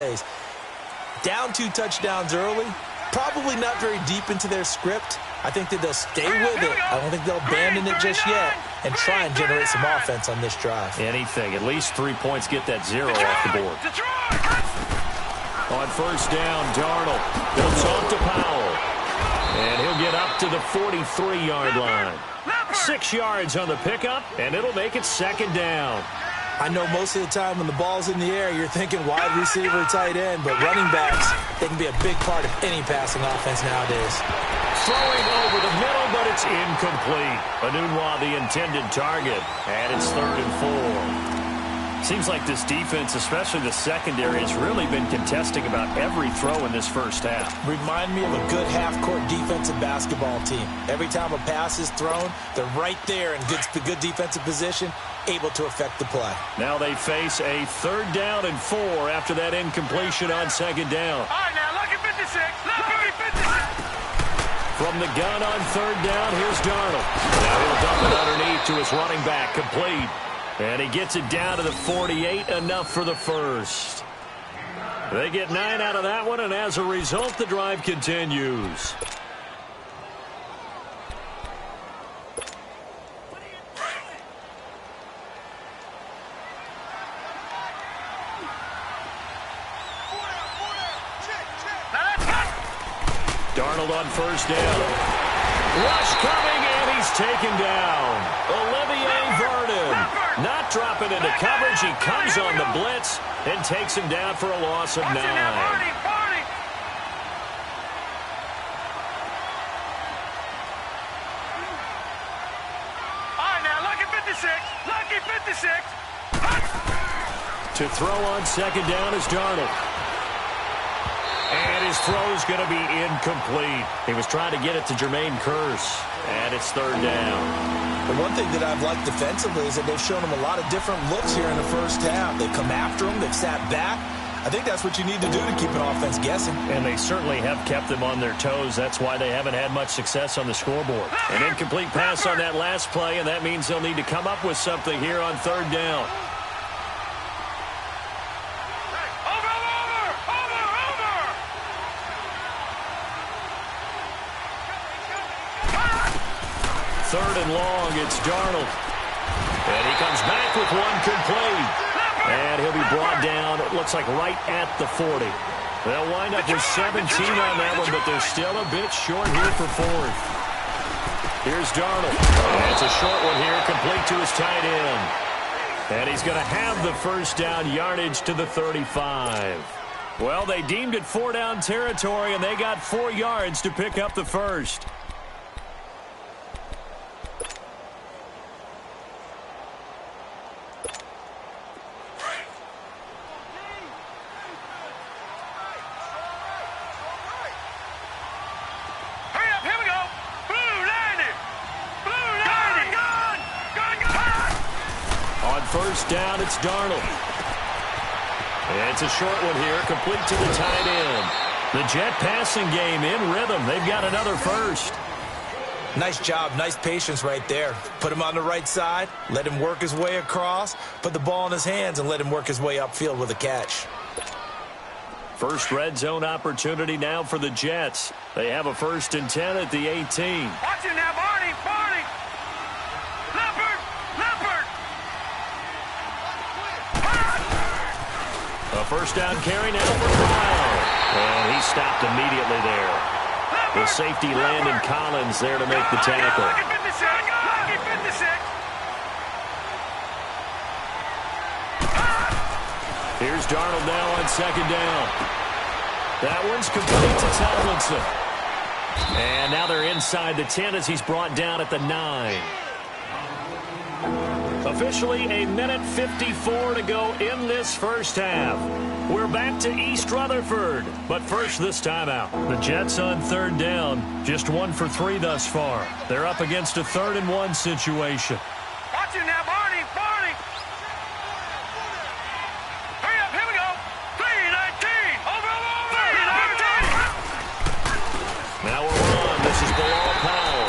plays. Down 2 touchdowns early, probably not very deep into their script. I think that they'll stay with it. I don't think they'll abandon it just yet and try and generate some offense on this drive. Anything. At least 3 points, get that 0 off the board. On first down, Darnold. He'll talk to Powell. And he'll get up to the 43-yard line. 6 yards on the pickup, and it'll make it second down. I know most of the time when the ball's in the air, you're thinking wide receiver, tight end, but running backs, they can be a big part of any passing offense nowadays. Throwing over the middle, but it's incomplete. Enunwa, the intended target, and it's 3rd and 4. Seems like this defense, especially the secondary, has really been contesting about every throw in this first half. Remind me of a good half-court defensive basketball team. Every time a pass is thrown, they're right there in good defensive position, able to affect the play. Now they face a 3rd down and 4 after that incompletion on 2nd down. All right, now, look at 56. Lucky 56. From the gun on 3rd down, here's Darnold. Now he'll dump it underneath to his running back, complete. And he gets it down to the 48, enough for the first. They get 9 out of that one, and as a result, the drive continues. Darnold on first down. Rush coming, and he's taken down. Olivier Vernon not dropping into coverage. He comes on the blitz and takes him down for a loss of 9. All right, now, lucky 56. Lucky 56. To throw on 2nd down is Darnold. And his throw is going to be incomplete. He was trying to get it to Jermaine Kearse. And it's 3rd down. The one thing that I've liked defensively is that they've shown him a lot of different looks here in the first half. They've come after him. They've sat back. I think that's what you need to do to keep an offense guessing. And they certainly have kept them on their toes. That's why they haven't had much success on the scoreboard. An incomplete pass on that last play, and that means they'll need to come up with something here on 3rd down. Third and long, it's Darnold. And he comes back with one complete. And he'll be brought down, it looks like right at the 40. They'll wind up with 17 on that one, but they're still a bit short here for 4th. Here's Darnold. And it's a short one here, complete to his tight end. And he's going to have the first down, yardage to the 35. Well, they deemed it 4-down territory, and they got 4 yards to pick up the first. First down, it's Darnold. It's a short one here, complete to the tight end. The Jet passing game in rhythm. They've got another first. Nice job, nice patience right there. Put him on the right side, let him work his way across, put the ball in his hands, and let him work his way upfield with a catch. First red zone opportunity now for the Jets. They have a 1st and 10 at the 18. Watch it now, Barney, Barney. Leopard, Leopard. A first down carry now for Kyle. And he stopped immediately there. The safety Landon Collins there to make the tackle. Lucky 56. Lucky 56. Here's Darnold now on 2nd down. That one's complete to Tomlinson. And now they're inside the 10 as he's brought down at the 9. Officially a minute 54 to go in this first half. We're back to East Rutherford, but first this timeout. The Jets on 3rd down, just 1 for 3 thus far. They're up against a 3rd and 1 situation. Watch it now, Barney, Barney. Hurry up, here we go. 3:19. Over. 3:19. Now we're on. This is Bilal Powell.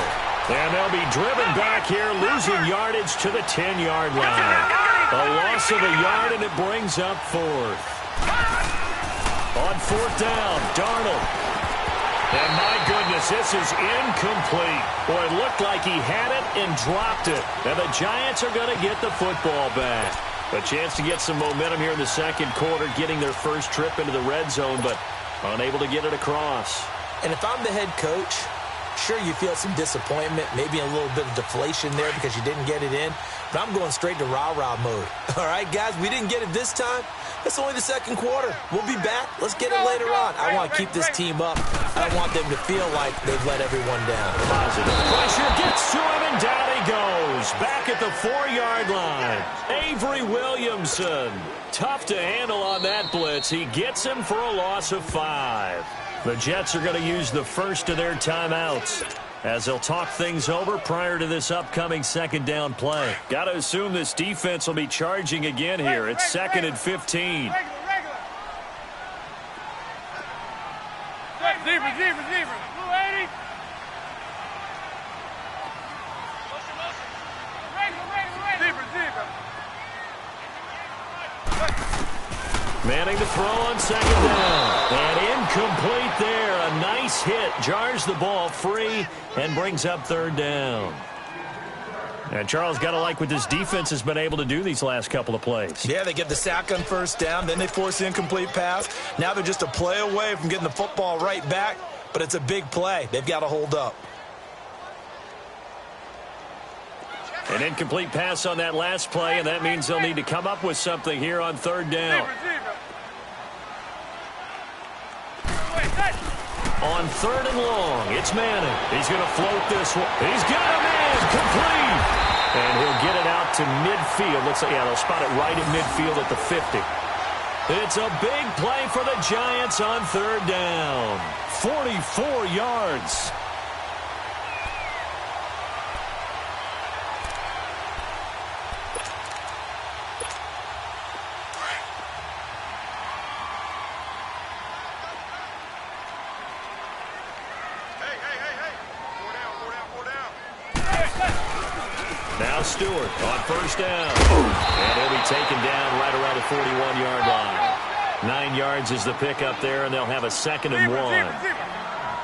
And they'll be driven back here, losing yardage to the 10-yard line. A loss of a yard, and it brings up 4th. On 4th down, Darnold. And my goodness, this is incomplete. Boy, it looked like he had it and dropped it. And the Giants are going to get the football back. A chance to get some momentum here in the second quarter, getting their first trip into the red zone, but unable to get it across. And if I'm the head coach, sure, you feel some disappointment, maybe a little bit of deflation there because you didn't get it in, but I'm going straight to rah-rah mode. All right, guys, we didn't get it this time. It's only the second quarter. We'll be back. Let's get it later on. I want to keep this team up. I don't want them to feel like they've let everyone down. Positive pressure gets to him, and down he goes. Back at the 4-yard line. Avery Williamson. Tough to handle on that blitz. He gets him for a loss of 5. The Jets are going to use the first of their timeouts as they'll talk things over prior to this upcoming second down play. Got to assume this defense will be charging again here. It's 2nd and 15. Zebra. Blue 80. Zebra. Manning to throw on 2nd down. And incomplete there. A nice hit. Jars the ball free and brings up 3rd down. And Charles, got to like what this defense has been able to do these last couple of plays. Yeah, they get the sack on 1st down, then they force the incomplete pass. Now they're just a play away from getting the football right back, but it's a big play. They've got to hold up. An incomplete pass on that last play, and that means they'll need to come up with something here on 3rd down. On 3rd and long, it's Manning. He's going to float this one. He's got him in, complete. And he'll get it out to midfield. Looks like, yeah, they'll spot it right at midfield at the 50. It's a big play for the Giants on 3rd down. 44 yards. Now Stewart on 1st down. And he'll be taken down right around the 41-yard line. 9 yards is the pickup there, and they'll have a 2nd and 1.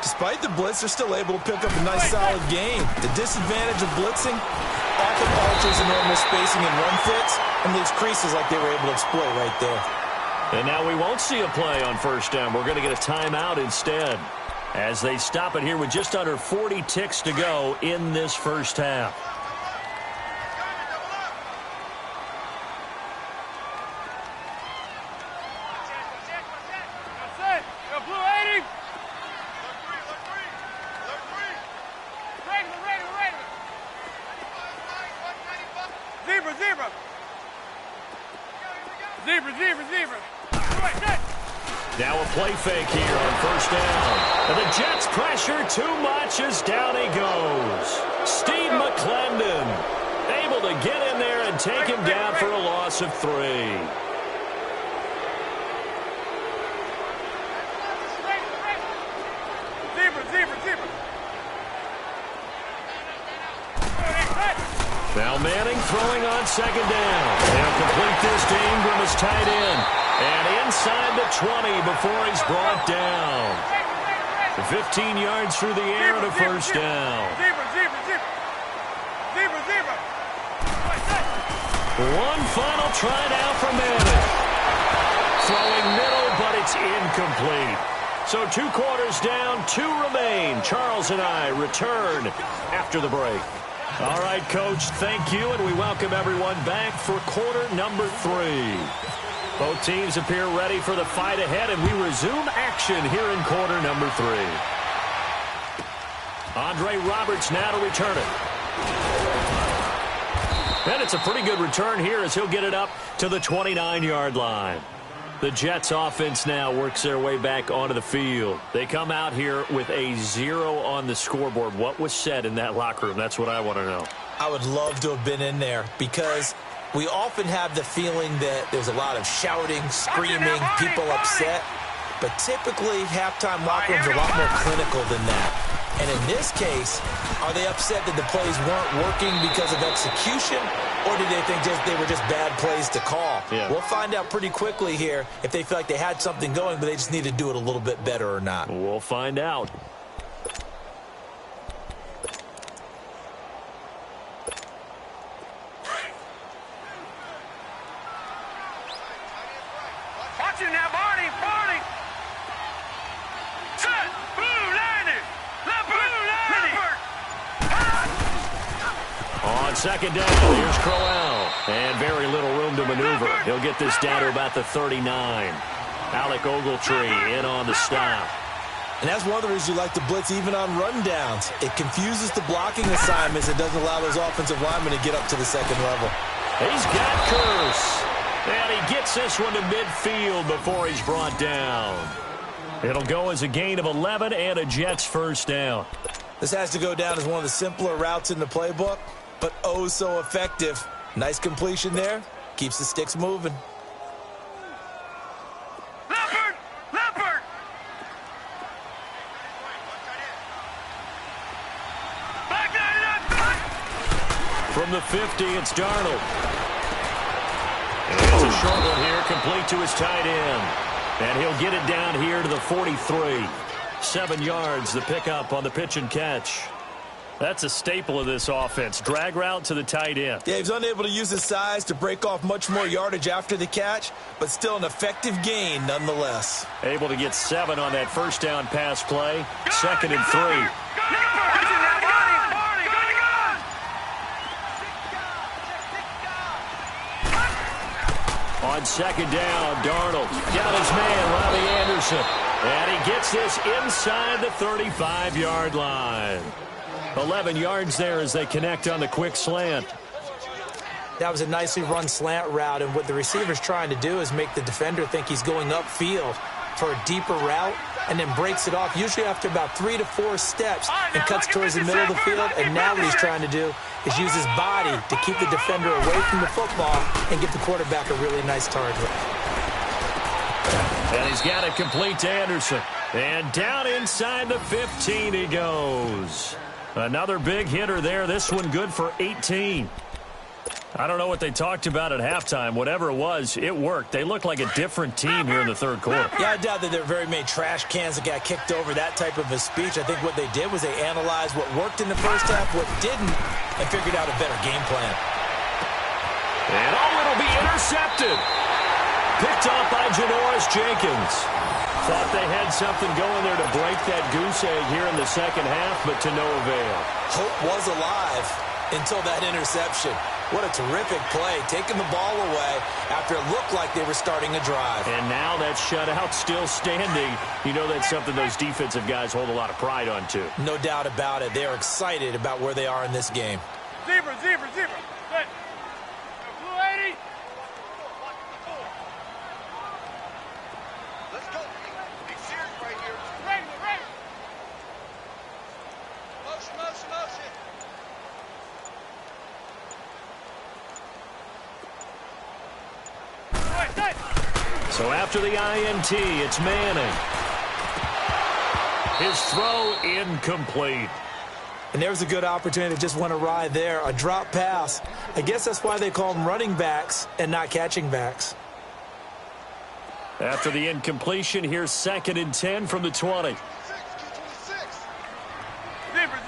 Despite the blitz, they're still able to pick up a nice, solid gain. The disadvantage of blitzing often alters the normal spacing and run fits and leaves creases like they were able to exploit right there. And now we won't see a play on 1st down. We're going to get a timeout instead as they stop it here with just under 40 ticks to go in this first half. Zebra. Now a play fake here on 1st down. And the Jets pressure too much as down he goes. Steve McClendon able to get in there and take him down for a loss of 3. Zebra. Now Manning throwing on 2nd down. They'll complete this to Ingram as tight end. And inside the 20 before he's brought down. 15 yards through the air and a 1st down. Zebra. One final try now for Manning. Throwing middle, but it's incomplete. So 2 quarters down, 2 remain. Charles and I return after the break. All right, Coach, thank you, and we welcome everyone back for quarter number 3. Both teams appear ready for the fight ahead, and we resume action here in quarter number 3. Andre Roberts now to return it. And it's a pretty good return here as he'll get it up to the 29-yard line. The Jets offense now works their way back onto the field. They come out here with a 0 on the scoreboard. What was said in that locker room? That's what I want to know. I would love to have been in there because we often have the feeling that there's a lot of shouting, screaming, people upset. But typically, halftime locker rooms are a lot more clinical than that. And in this case, are they upset that the plays weren't working because of execution? Or did they think they were just bad plays to call? Yeah. We'll find out pretty quickly here if they feel like they had something going, but they just need to do it a little bit better or not. We'll find out. Watching now, Barney. Set. Blue landed. Leopard. On second down, here's Crowell. And very little room to maneuver. He'll get this down to about the 39. Alec Ogletree in on the stop. And that's one of the reasons you like to blitz even on rundowns. It confuses the blocking assignments. It doesn't allow those offensive linemen to get up to the second level. He's got Curse. And he gets this one to midfield before he's brought down. It'll go as a gain of 11 and a Jets first down. This has to go down as one of the simpler routes in the playbook, but oh so effective. Nice completion there. Keeps the sticks moving. Leopard. From the 50, it's Darnold. And it's a short one here, complete to his tight end. And he'll get it down here to the 43. 7 yards, the pickup on the pitch and catch. That's a staple of this offense. Drag route to the tight end. Yeah, he's unable to use his size to break off much more yardage after the catch, but still an effective gain nonetheless. Able to get 7 on that first down pass play. 2nd and 3. On second down, Darnold got his man, Robbie Anderson. And he gets this inside the 35-yard line. 11 yards there as they connect on the quick slant. That was a nicely run slant route, and what the receiver's trying to do is make the defender think he's going upfield for a deeper route, and then breaks it off, usually after about 3 to 4 steps, and cuts towards the middle of the field. And now what he's trying to do is use his body to keep the defender away from the football and give the quarterback a really nice target. And he's got it complete to Anderson. And down inside the 15 he goes. Another big hitter there. This one good for 18. I don't know what they talked about at halftime. Whatever it was, it worked. They looked like a different team here in the third quarter. Yeah, I doubt that there were very many trash cans that got kicked over, that type of a speech. I think what they did was they analyzed what worked in the first half, what didn't, and figured out a better game plan. And it'll be intercepted. Picked off by Janoris Jenkins. Thought they had something going there to break that goose egg here in the second half, but to no avail. Hope was alive until that interception. What a terrific play, taking the ball away after it looked like they were starting a drive. And now that shutout still standing. You know that's something those defensive guys hold a lot of pride on, too. No doubt about it. They are excited about where they are in this game. Zebra. Good. Blue 80. Let's go. Be serious right here. Right. Motion. So after the INT, it's Manning. His throw incomplete. And there was a good opportunity to just went awry there, a drop pass. I guess that's why they call them running backs and not catching backs. After the incompletion, here's 2nd and 10 from the 20. Zebra.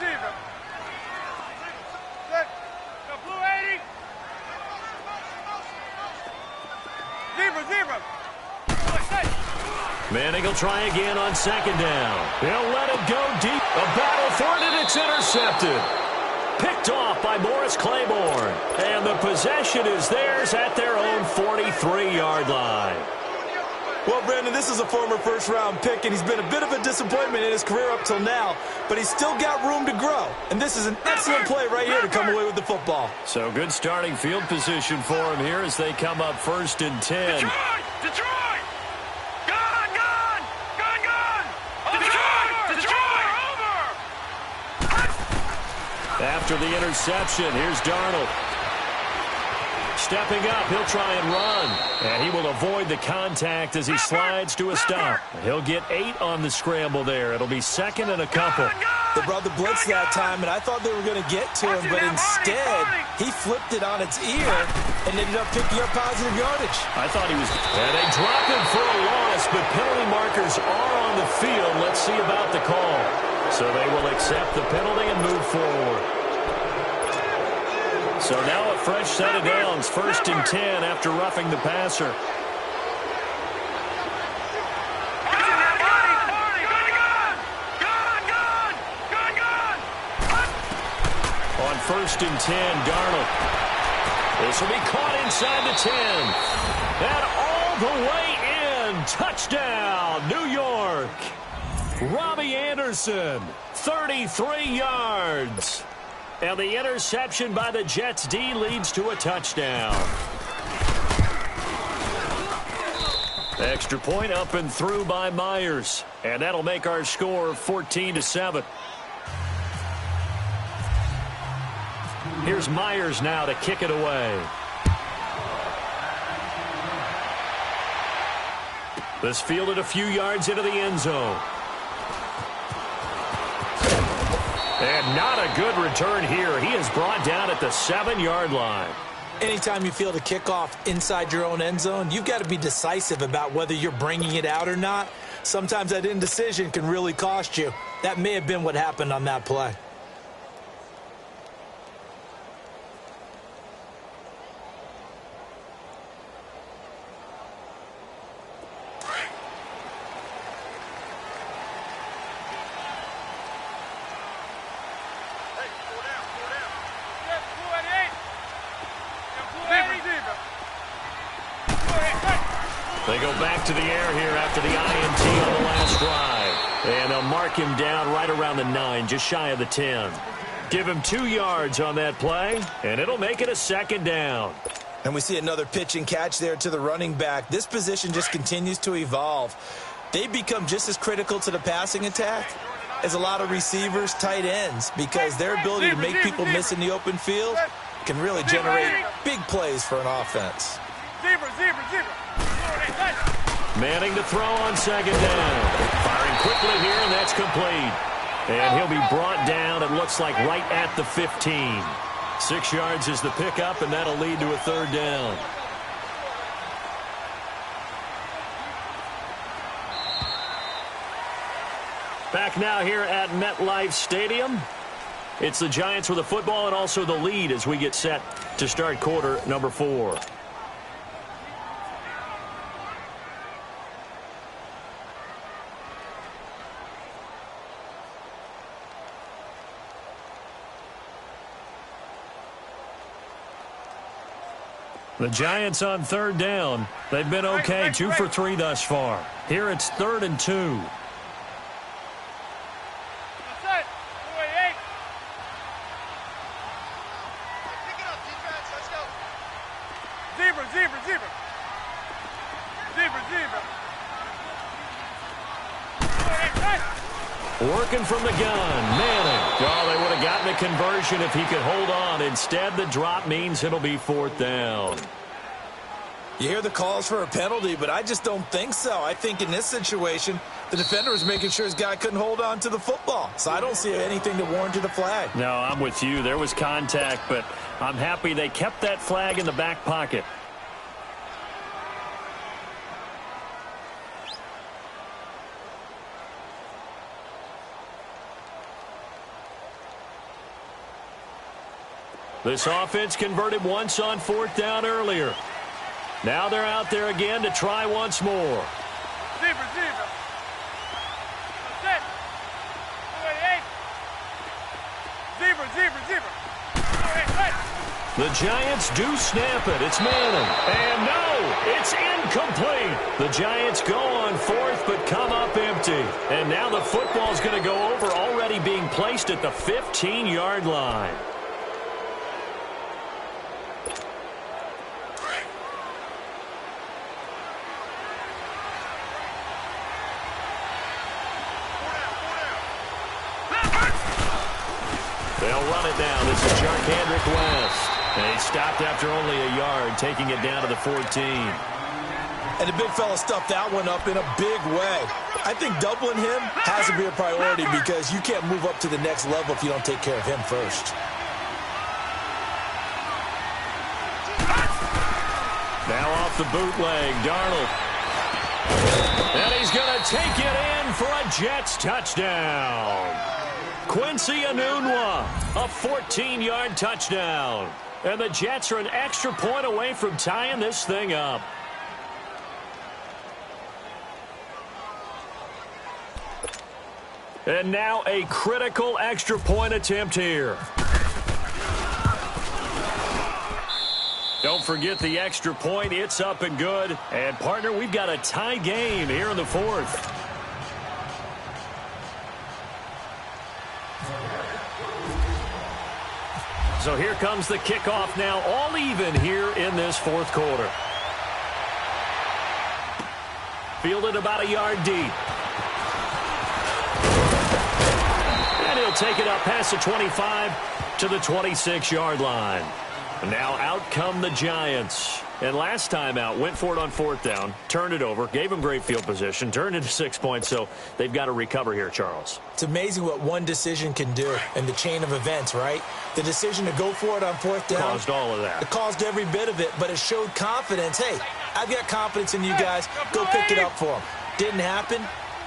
Good. Now, blue 80. Zebra. Manning will try again on 2nd down. He'll let it go deep. A battle for it, and it's intercepted. Picked off by Morris Claiborne. And the possession is theirs at their own 43-yard line. Well, Brandon, this is a former first-round pick, and he's been a bit of a disappointment in his career up till now, but he's still got room to grow. And this is an excellent play right here to come away with the football. So good starting field position for him here as they come up 1st and 10. Detroit! Gun! Detroit! Over! After the interception, here's Darnold. stepping up. He'll try and run. And he will avoid the contact as he slides to a stop. He'll get 8 on the scramble there. It'll be second and a couple. They brought the blitz that time, and I thought they were going to get to him, but instead, he flipped it on its ear and ended up picking up positive yardage. I thought he was... And they drop him for a loss, but penalty markers are on the field. Let's see about the call. So they will accept the penalty and move forward. So now a fresh set of downs, 1st and 10 after roughing the passer. On 1st and 10, Darnold. This will be caught inside the 10. And all the way in. Touchdown, New York. Robbie Anderson, 33 yards. And the interception by the Jets D leads to a touchdown. Extra point up and through by Myers. And that'll make our score 14-7. Here's Myers now to kick it away. This fielded a few yards into the end zone. And not a good return here. He is brought down at the 7-yard line. Anytime you field a kickoff inside your own end zone, you've got to be decisive about whether you're bringing it out or not. Sometimes that indecision can really cost you. That may have been what happened on that play. They go back to the air here after the INT on the last drive. And they'll mark him down right around the 9, just shy of the 10. Give him 2 yards on that play, and it'll make it a 2nd down. And we see another pitch and catch there to the running back. This position just continues to evolve. They become just as critical to the passing attack as a lot of receivers, tight ends, because their ability to make people miss in the open field can really generate big plays for an offense. Manning to throw on 2nd down. Firing quickly here, and that's complete. And he'll be brought down, it looks like, right at the 15. 6 yards is the pickup, and that'll lead to a 3rd down. Back now here at MetLife Stadium. It's the Giants with the football and also the lead as we get set to start quarter number 4. The Giants on 3rd down. They've been okay, 2 for 3 thus far. Here it's 3rd and 2. Working from the gun, Manning. Oh, they would have gotten a conversion if he could hold on. Instead, the drop means it'll be 4th down. You hear the calls for a penalty, but I just don't think so. I think in this situation, the defender was making sure his guy couldn't hold on to the football. So I don't see anything that warranted a flag. No, I'm with you. There was contact, but I'm happy they kept that flag in the back pocket. This offense converted once on 4th down earlier. Now they're out there again to try once more. The Giants do snap it. It's Manning. And no, it's incomplete. The Giants go on 4th but come up empty. And now the football's going to go over, already being placed at the 15-yard line. They'll run it down. This is Jarkandrick West. They stopped after only a yard, taking it down to the 14. And the big fella stuffed that one up in a big way. I think doubling him has to be a priority because you can't move up to the next level if you don't take care of him first. Now off the bootleg, Darnold. And he's going to take it in for a Jets touchdown. Quincy Enunwa, a 14-yard touchdown. And the Jets are an extra point away from tying this thing up. And now a critical extra point attempt here. Don't forget the extra point. It's up and good. And, partner, we've got a tie game here in the fourth. So here comes the kickoff now, all even here in this fourth quarter. Fielded about a yard deep. And he'll take it up past the 25 to the 26-yard line. Now out come the Giants. And last time out, went for it on fourth down, turned it over, gave them great field position, turned into 6 points, so they've got to recover here, Charles. It's amazing what one decision can do in the chain of events, right? The decision to go for it on fourth down. Caused all of that. It caused every bit of it, but it showed confidence. Hey, I've got confidence in you guys. Go pick it up for them. Didn't happen.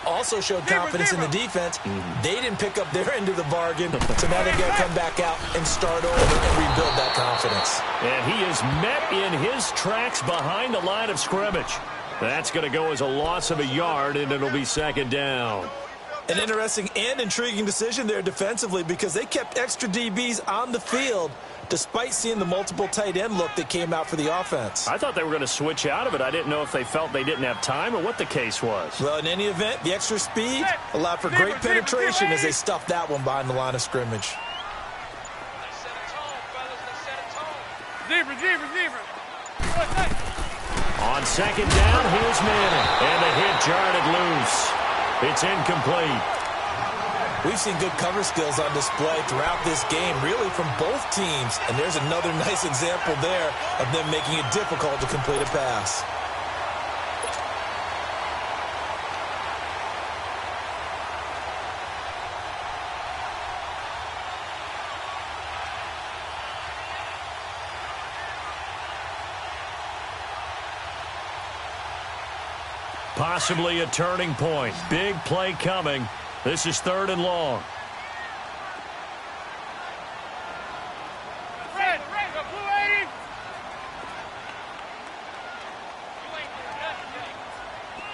Also showed confidence in the defense. They didn't pick up their end of the bargain, so now they've got to come back out and start over and rebuild that confidence. And he is met in his tracks behind the line of scrimmage. That's going to go as a loss of a yard, and it'll be second down. An interesting and intriguing decision there defensively because they kept extra DBs on the field despite seeing the multiple tight end look that came out for the offense. I thought they were going to switch out of it. I didn't know if they felt they didn't have time or what the case was. Well, in any event, the extra speed allowed for great penetration as they stuffed that one behind the line of scrimmage. Zebra. On second down, here's Manning. And the hit jarred loose. It's incomplete. We've seen good cover skills on display throughout this game, really from both teams. And there's another nice example there of them making it difficult to complete a pass. Possibly a turning point. Big play coming. This is third and long. Red, blue 80.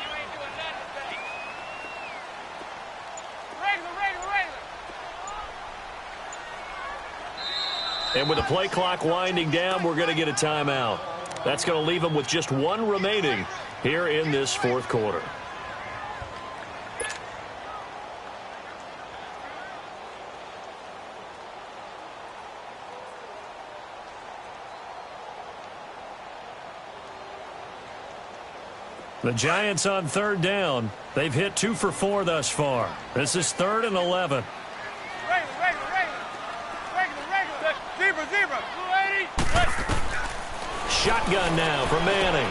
You ain't doing nothing today. Regular. And with the play clock winding down, we're going to get a timeout. That's going to leave them with just one remaining here in this fourth quarter. The Giants on third down. They've hit 2 for 4 thus far. This is 3rd and 11. Regular. Zebra. Blue 80. Shotgun now from Manning.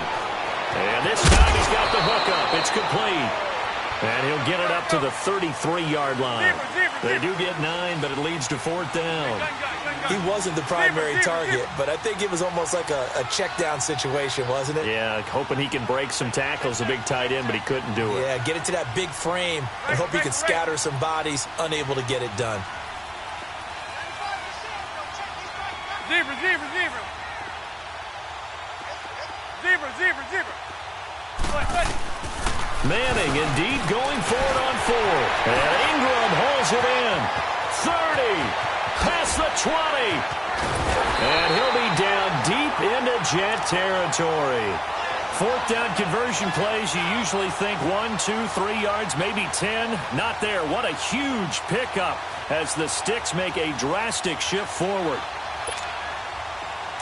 And this time he's got the hookup. It's complete. And he'll get it up to the 33-yard line. They do get 9, but it leads to 4th down. He wasn't the primary target, but I think it was almost like a check down situation, wasn't it? Yeah, hoping he can break some tackles, a big tight end, but he couldn't do it. Yeah, get it to that big frame and hope he can scatter some bodies, unable to get it done. Zebra. Manning indeed going for it on 4. And Ingram holds it in. 30. Past the 20. And he'll be down deep into Jet territory. 4th down conversion plays, you usually think 1, 2, 3 yards, maybe 10. Not there. What a huge pickup as the Sticks make a drastic shift forward.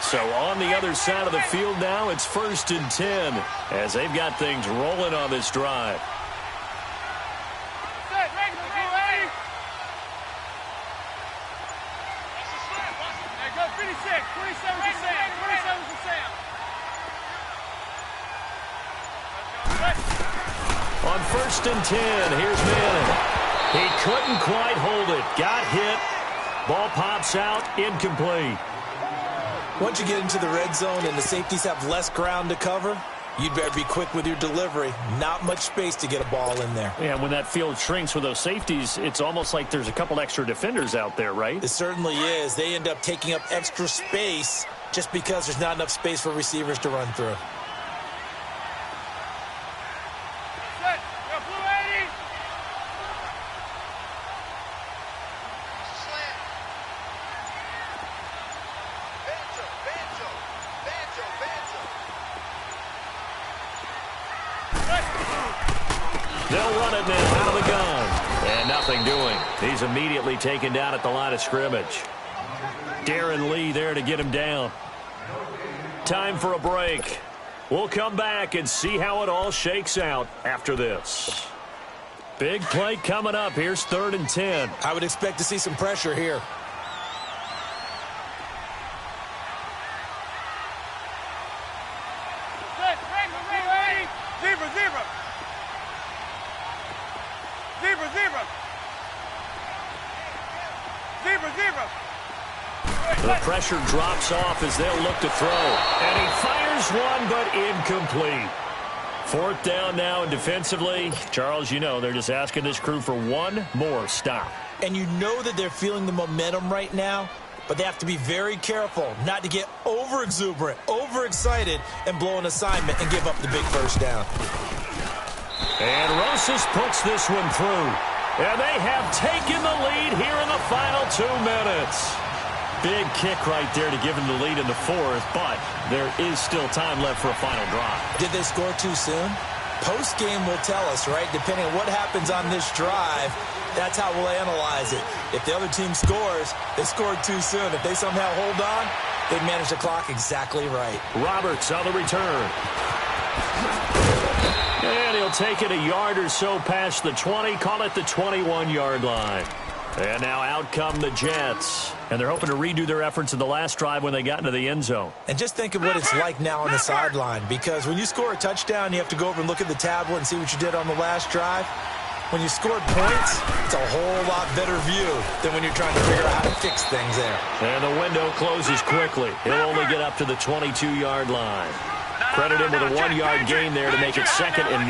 So on the other side of the field now, it's 1st and 10 as they've got things rolling on this drive. Go 56, 27 to 1st and 10. Here's Manning. He couldn't quite hold it. Got hit. Ball pops out. Incomplete. Once you get into the red zone and the safeties have less ground to cover, you'd better be quick with your delivery. Not much space to get a ball in there. Yeah, when that field shrinks with those safeties, it's almost like there's a couple extra defenders out there, right? It certainly is. They end up taking up extra space just because there's not enough space for receivers to run through. They'll run it now out of the gun. And nothing doing. He's immediately taken down at the line of scrimmage. Darren Lee there to get him down. Time for a break. We'll come back and see how it all shakes out after this. Big play coming up. Here's 3rd and 10. I would expect to see some pressure here. The pressure drops off as they'll look to throw. And he fires one, but incomplete. 4th down now, and defensively, Charles, you know, they're just asking this crew for one more stop. And you know that they're feeling the momentum right now, but they have to be very careful not to get over-exuberant, over-excited, and blow an assignment and give up the big first down. And Rosas puts this one through. And they have taken the lead here in the final 2 minutes. Big kick right there to give them the lead in the 4th, but there is still time left for a final drive. Did they score too soon? Post-game will tell us, right? Depending on what happens on this drive, that's how we'll analyze it. If the other team scores, they scored too soon. If they somehow hold on, they manage the clock exactly right. Roberts on the return. And he'll take it a yard or so past the 20, call it the 21-yard line. And now out come the Jets. And they're hoping to redo their efforts in the last drive when they got into the end zone. And just think of what it's like now on the sideline, because when you score a touchdown, you have to go over and look at the tablet and see what you did on the last drive. When you scored points, it's a whole lot better view than when you're trying to figure out how to fix things there. And the window closes quickly. He'll only get up to the 22-yard line. Credit him with a 1-yard gain there to make it 2nd and 9.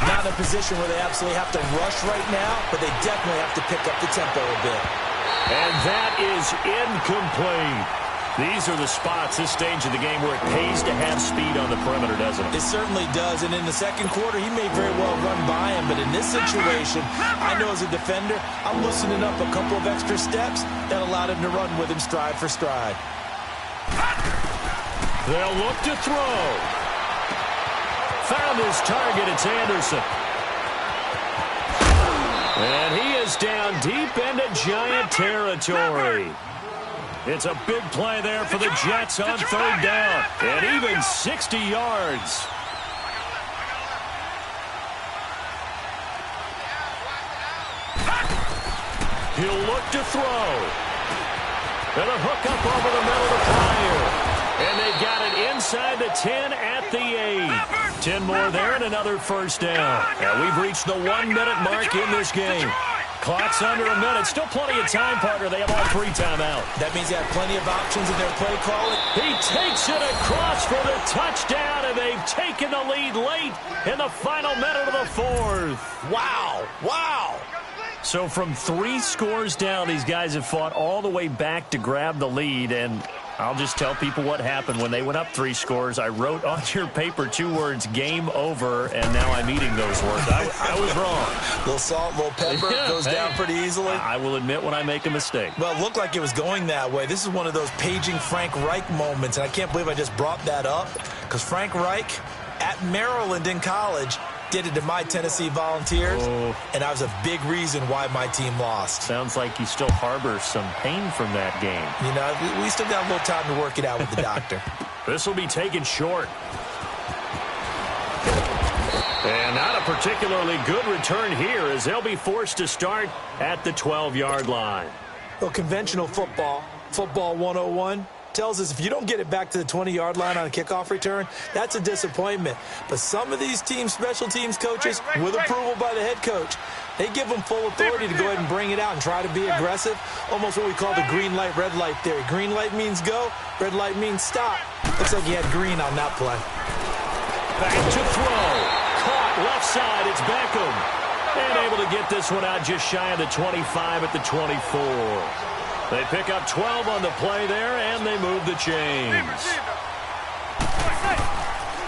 Not in a position where they absolutely have to rush right now, but they definitely have to pick up the tempo a bit. And that is incomplete. These are the spots, this stage of the game, where it pays to have speed on the perimeter, doesn't it? It certainly does, and in the second quarter, he may very well run by him, but in this situation, I know as a defender, I'm loosening up a couple of extra steps that allowed him to run with him stride for stride. They'll look to throw. Found his target. It's Anderson. And he is down deep into Giant territory. It's a big play there for the Jets on 3rd down. And even 60 yards. He'll look to throw. And a hook up over the middle to Pryor. And they've got it inside the 10 at the 8. 10 more there and another first down. And we've reached the 1-minute mark in this game. Clock's under a minute. Still plenty of time, partner. They have all 3 timeouts. That means they have plenty of options in their play calling. He takes it across for the touchdown, and they've taken the lead late in the final minute of the 4th. Wow. Wow. So from 3 scores down, these guys have fought all the way back to grab the lead, and I'll just tell people what happened when they went up 3 scores. I wrote on your paper 2 words, game over, and now I'm eating those words. I was wrong. A little salt, a little pepper, goes down pretty easily. I will admit when I make a mistake. Well, it looked like it was going that way. This is one of those paging Frank Reich moments, and I can't believe I just brought that up, because Frank Reich at Maryland in college did it to my Tennessee Volunteers, and that was a big reason why my team lost. Sounds like you still harbor some pain from that game. You know, we still got a little time to work it out with the doctor. This will be taken short. And not a particularly good return here as they'll be forced to start at the 12-yard line. Well, conventional football 101, tells us if you don't get it back to the 20-yard line on a kickoff return, that's a disappointment. But some of these special teams coaches, with approval by the head coach, they give them full authority to go ahead and bring it out and try to be aggressive, almost what we call the green light, red light theory. Green light means go, red light means stop. Looks like he had green on that play. Back to throw. Caught left side. It's Beckham. And able to get this one out just shy of the 25 at the 24. They pick up 12 on the play there, and they move the chains.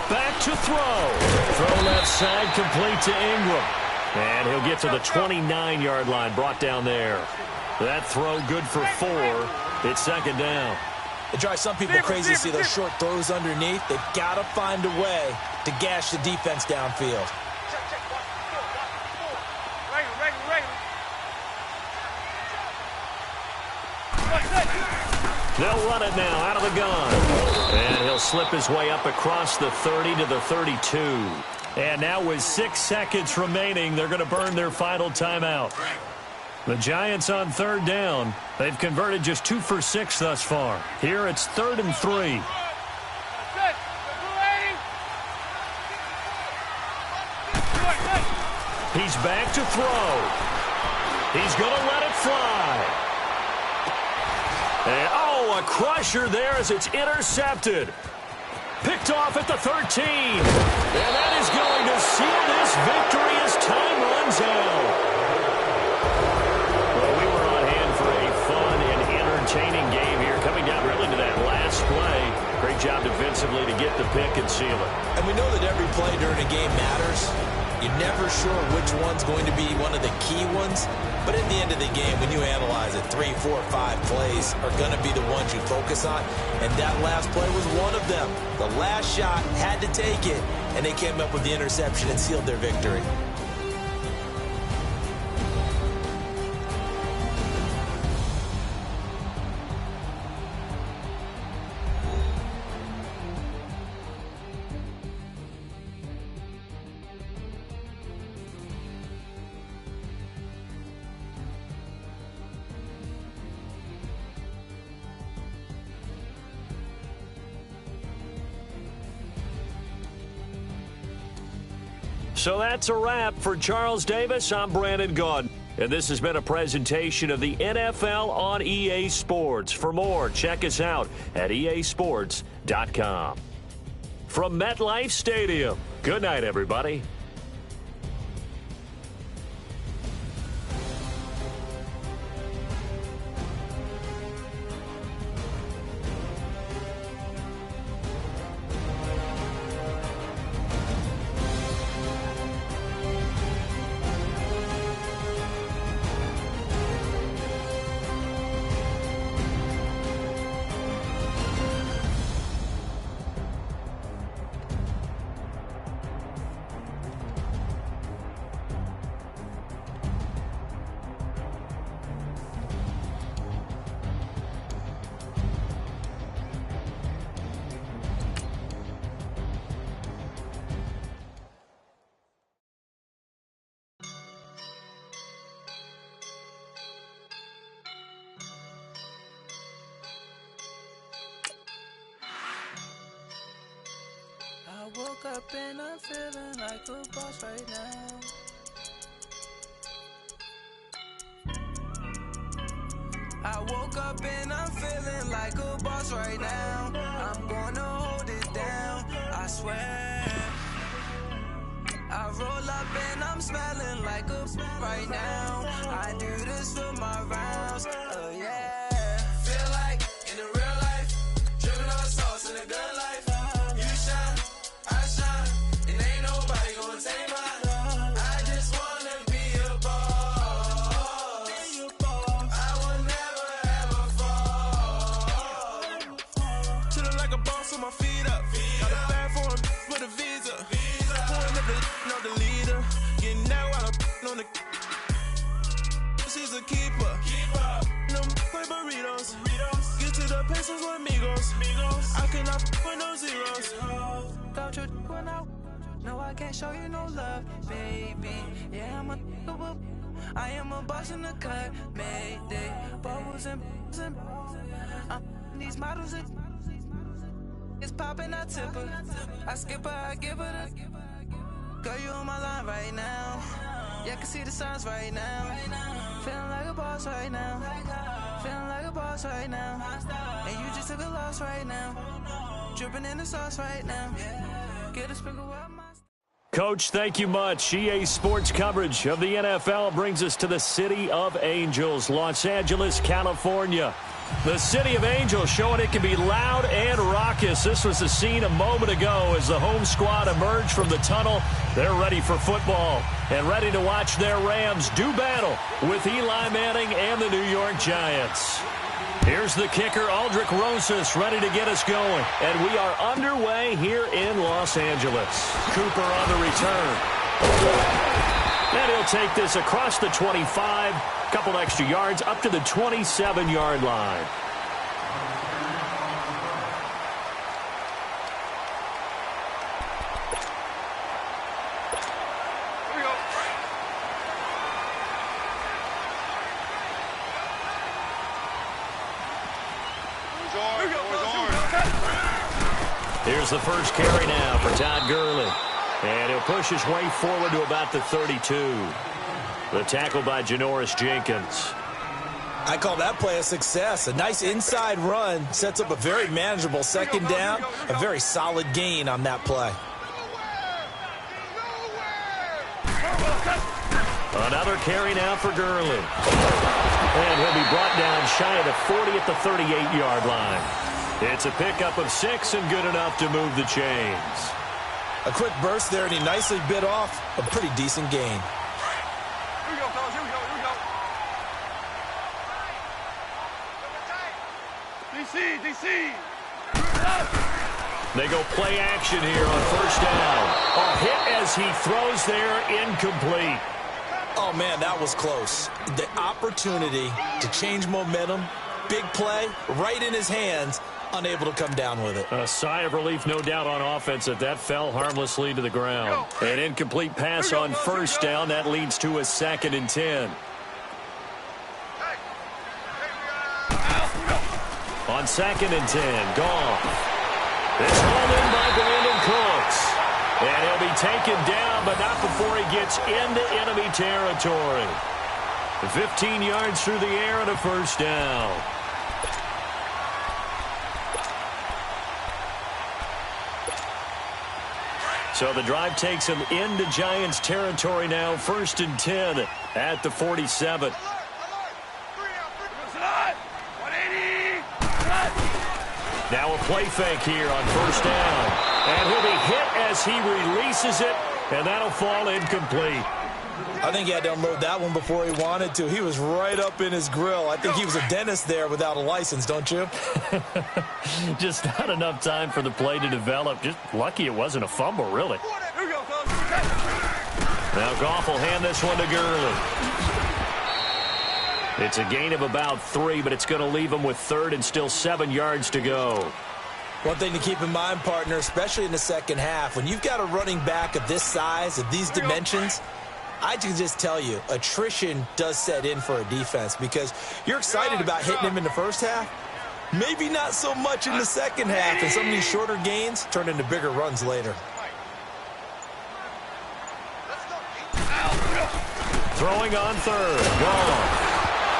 Back to throw. Throw left side, complete to Ingram. And he'll get to the 29-yard line, brought down there. That throw good for 4. It's second down. It drives some people crazy to see those short throws underneath. They've got to find a way to gash the defense downfield. They'll run it now out of the gun. And he'll slip his way up across the 30 to the 32. And now with 6 seconds remaining, they're going to burn their final timeout. The Giants on third down. They've converted just 2 for 6 thus far. Here it's 3rd and 3. He's back to throw. He's going to let it fly. And, a crusher there as it's intercepted. Picked off at the 13. And that is going to seal this victory as time runs out. Well, we were on hand for a fun and entertaining game here, coming down really to that last play. Great job defensively to get the pick and seal it. And we know that every play during a game matters. You're never sure which one's going to be one of the key ones. But at the end of the game, when you analyze it, 3, 4, 5 plays are going to be the ones you focus on. And that last play was one of them. The last shot had to take it, and they came up with the interception and sealed their victory. So that's a wrap for Charles Davis. I'm Brandon Gaudin. And this has been a presentation of the NFL on EA Sports. For more, check us out at easports.com. From MetLife Stadium, good night, everybody. I woke up and I'm feeling like a boss right now. I woke up and I'm feeling like a boss right now. I'm gonna hold it down, I swear. I roll up and I'm smelling like a right now. I do this for my rounds, oh yeah. Feel like in the real life, dripping on sauce in a good life. You shine, I shine, and ain't nobody gonna take mine. I just wanna be a boss. I will never ever fall. Chillin' like a boss with my feet up. Got a bag for him with a visa. Pulling up the leader. Getting that while I'm on the. She's a keeper. Them play burritos. Get to the pesos with amigos. I cannot with no zeros. Don't you when no, I can't show you no love, baby. Yeah, I am a boss in the cut, Mayday. Bubbles and I'm these models it's popping, I tip her. I skip her, I give her the. Girl, you on my line right now. Yeah, I can see the signs right now. Feeling like a boss right now. Feeling like a boss right now. And you just took a loss right now. Dripping in the sauce right now. Get a sprinkle up my. Coach, thank you much. EA Sports coverage of the NFL brings us to the City of Angels, Los Angeles, California. The City of Angels showing it can be loud and raucous. This was the scene a moment ago as the home squad emerged from the tunnel. They're ready for football and ready to watch their Rams do battle with Eli Manning and the New York Giants. Here's the kicker, Aldrick Rosas, ready to get us going. And we are underway here in Los Angeles. Cooper on the return. And he'll take this across the 25, couple extra yards up to the 27-yard line. Here's the first carry now for Todd Gurley. And he'll push his way forward to about the 32. The tackle by Janoris Jenkins. I call that play a success. A nice inside run sets up a very manageable second down. A very solid gain on that play. Another carry now for Gurley. And he'll be brought down shy of the 40 at the 38-yard line. It's a pickup of 6 and good enough to move the chains. A quick burst there, and he nicely bit off a pretty decent gain. Here we go, fellas. Here we go. DC. They go play action here on first down. A hit as he throws there, incomplete. Oh, man, that was close. The opportunity to change momentum, big play, right in his hands, unable to come down with it. A sigh of relief, no doubt, on offense that fell harmlessly to the ground. An incomplete pass on first down. That leads to a 2nd and 10. On 2nd and 10, Goff. It's hauled in by Brandon Cooks. And he'll be taken down, but not before he gets into enemy territory. 15 yards through the air and a first down. So the drive takes him into Giants territory now. 1st and 10 at the 47. Now a play fake here on first down. And he'll be hit as he releases it, and that'll fall incomplete. I think he had to unload that one before he wanted to. He was right up in his grill. I think he was a dentist there without a license, don't you? Just not enough time for the play to develop. Just lucky it wasn't a fumble, really. Now Goff will hand this one to Gurley. It's a gain of about 3, but it's going to leave him with 3rd and still 7 yards to go. One thing to keep in mind, partner, especially in the second half, when you've got a running back of this size, of these dimensions, I can just tell you, attrition does set in for a defense because you're excited about hitting him in the first half. Maybe not so much in the second half, and some of these shorter gains turn into bigger runs later. Throwing on 3rd, Goff.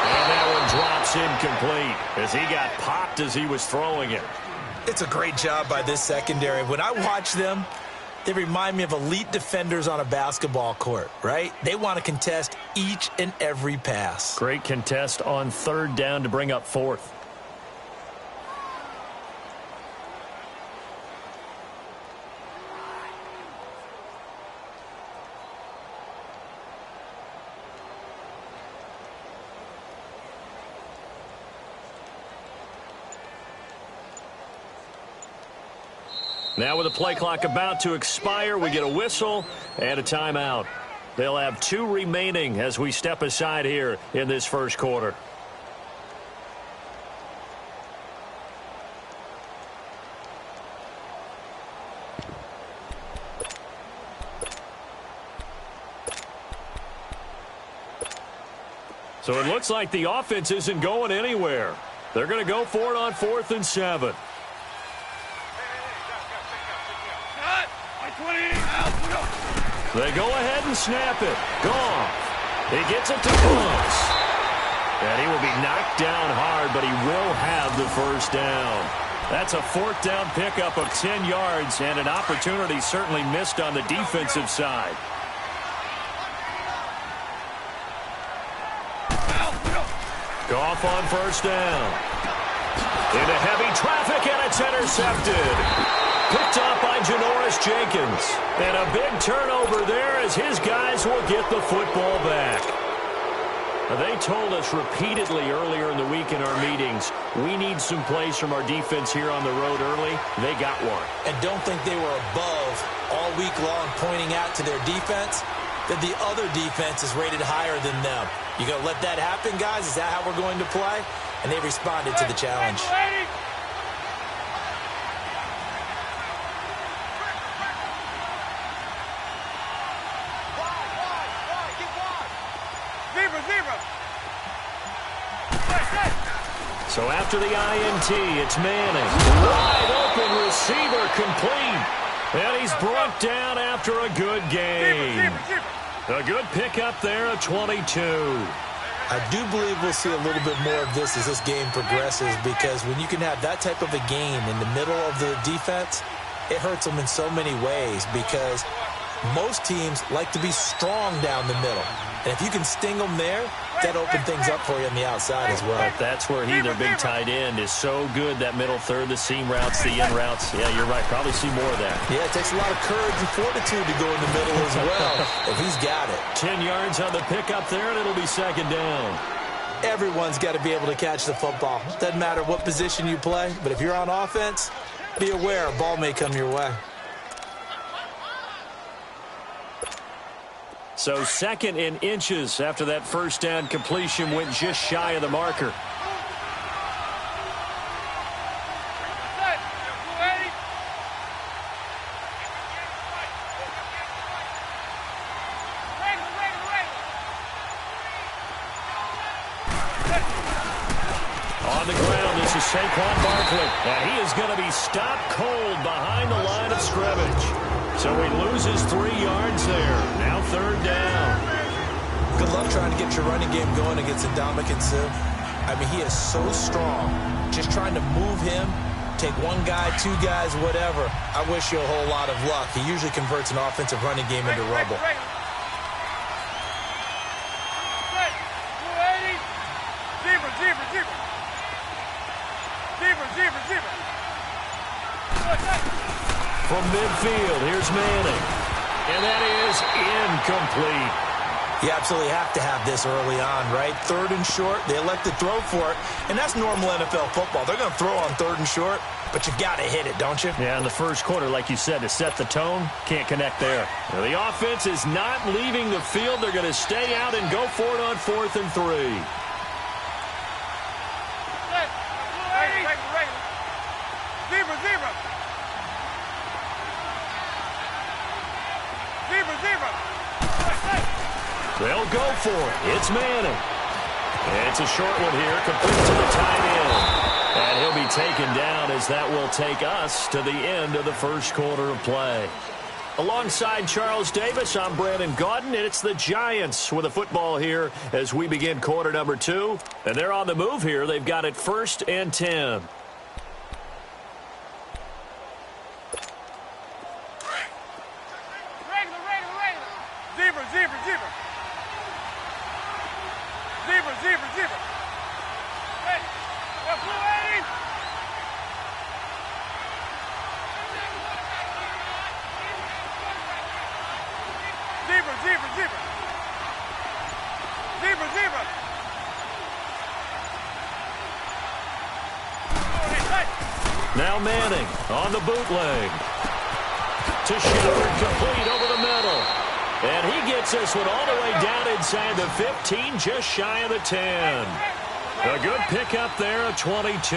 And that one drops incomplete as he got popped as he was throwing it. It's a great job by this secondary. When I watch them, they remind me of elite defenders on a basketball court, right? They want to contest each and every pass. Great contest on 3rd down to bring up 4th. Now with the play clock about to expire, we get a whistle and a timeout. They'll have 2 remaining as we step aside here in this first quarter. So it looks like the offense isn't going anywhere. They're going to go for it on 4th and 7. They go ahead and snap it. Goff. He gets it to Close. And he will be knocked down hard, but he will have the first down. That's a 4th down pickup of 10 yards and an opportunity certainly missed on the defensive side. Goff on first down. Into heavy traffic, and it's intercepted. Picked off by Janoris Jenkins. And a big turnover there as his guys will get the football back. They told us repeatedly earlier in the week in our meetings, we need some plays from our defense here on the road early. They got one. And don't think they were above all week long pointing out to their defense that the other defense is rated higher than them. You going to let that happen, guys? Is that how we're going to play? And they responded to the challenge. So after the INT, it's Manning. Wide open receiver complete. And he's brought down after a good game. A good pickup there of 22. I do believe we'll see a little bit more of this as this game progresses, because when you can have that type of a game in the middle of the defense, it hurts them in so many ways, because most teams like to be strong down the middle. And if you can sting them there, that opens things up for you on the outside as well. But that's where their big tight end, is so good, that middle third, the seam routes, the in routes. Yeah, you're right. Probably see more of that. Yeah, it takes a lot of courage and fortitude to go in the middle as well. And he's got it. 10 yards on the pickup there, and it'll be 2nd down. Everyone's got to be able to catch the football. Doesn't matter what position you play, but if you're on offense, be aware a ball may come your way. So 2nd in inches after that first down completion went just shy of the marker. On the ground, this is Saquon Barkley. And he is going to be stopped cold behind the line of scrimmage. So he loses 3 yards there. Now 3rd down. Good luck trying to get your running game going against Ndamukong Suh. I mean, he is so strong. Just trying to move him, take one guy, 2 guys, whatever. I wish you a whole lot of luck. He usually converts an offensive running game into rubble. From midfield, here's Manning. And that is incomplete. You absolutely have to have this early on, right? 3rd and short, they elect to throw for it, and that's normal NFL football. They're going to throw on 3rd and short, but you've got to hit it, don't you? Yeah, in the first quarter, like you said, to set the tone, can't connect there. Now, the offense is not leaving the field. They're going to stay out and go for it on 4th and 3. They'll go for it. It's Manning. It's a short one here, complete to the tight end. And he'll be taken down as that will take us to the end of the first quarter of play. Alongside Charles Davis, I'm Brandon Gaudin, and it's the Giants with the football here as we begin quarter number 2. And they're on the move here. They've got it 1st and 10. Now Manning on the bootleg. To Shepard, complete over the middle. And he gets this one all the way down inside the 15, just shy of the 10. A good pickup there of 22.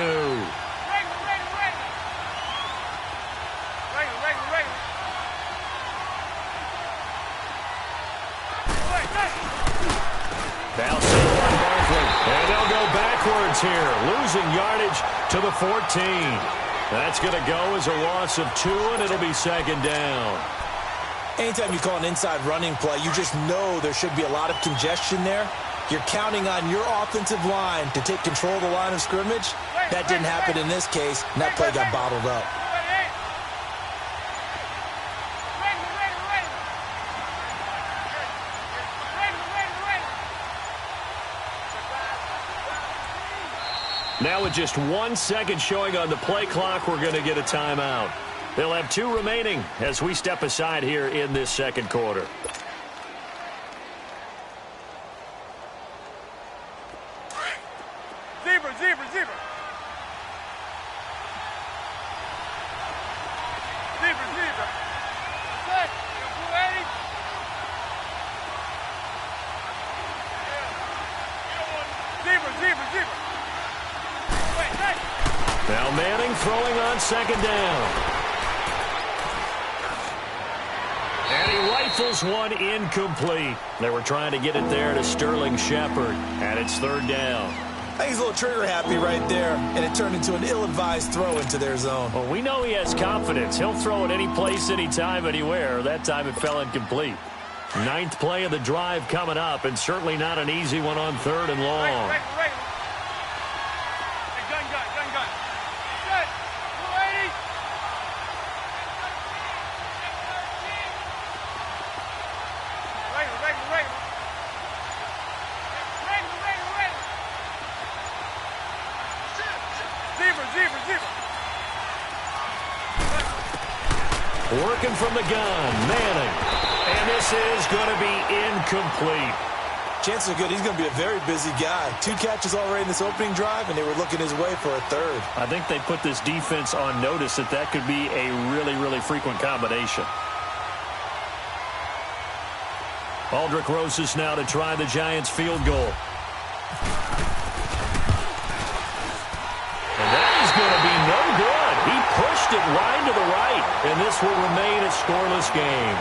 Now Saquon Barkley. And they'll go backward. distance here, losing yardage to the 14. That's going to go as a loss of 2, and it'll be second down. Anytime you call an inside running play, you just know there should be a lot of congestion there. You're counting on your offensive line to take control of the line of scrimmage. That didn't happen in this case, and that play got bottled up. Now with just 1 second showing on the play clock, we're going to get a timeout. They'll have 2 remaining as we step aside here in this second quarter. Zebra, zebra, zebra. Zebra, zebra. Set. Ready? Zebra, zebra, zebra. Now Manning throwing on second down. And he rifles one incomplete. They were trying to get it there to Sterling Shepard, and it's third down. I think he's a little trigger happy right there, and it turned into an ill-advised throw into their zone. Well, we know he has confidence. He'll throw it any place, anytime, anywhere. That time it fell incomplete. 9th play of the drive coming up, and certainly not an easy one on 3rd and long. Right. Gun. Set. Ready? Ready. Zebra. Working from the gun, Manning. And this is going to be incomplete. Chances are good he's going to be a very busy guy. 2 catches already in this opening drive, and they were looking his way for a 3rd. I think they put this defense on notice that could be a really, really frequent combination. Aldrick Rosas now to try the Giants field goal. And that is going to be no good. He pushed it wide to the right, and this will remain a scoreless game.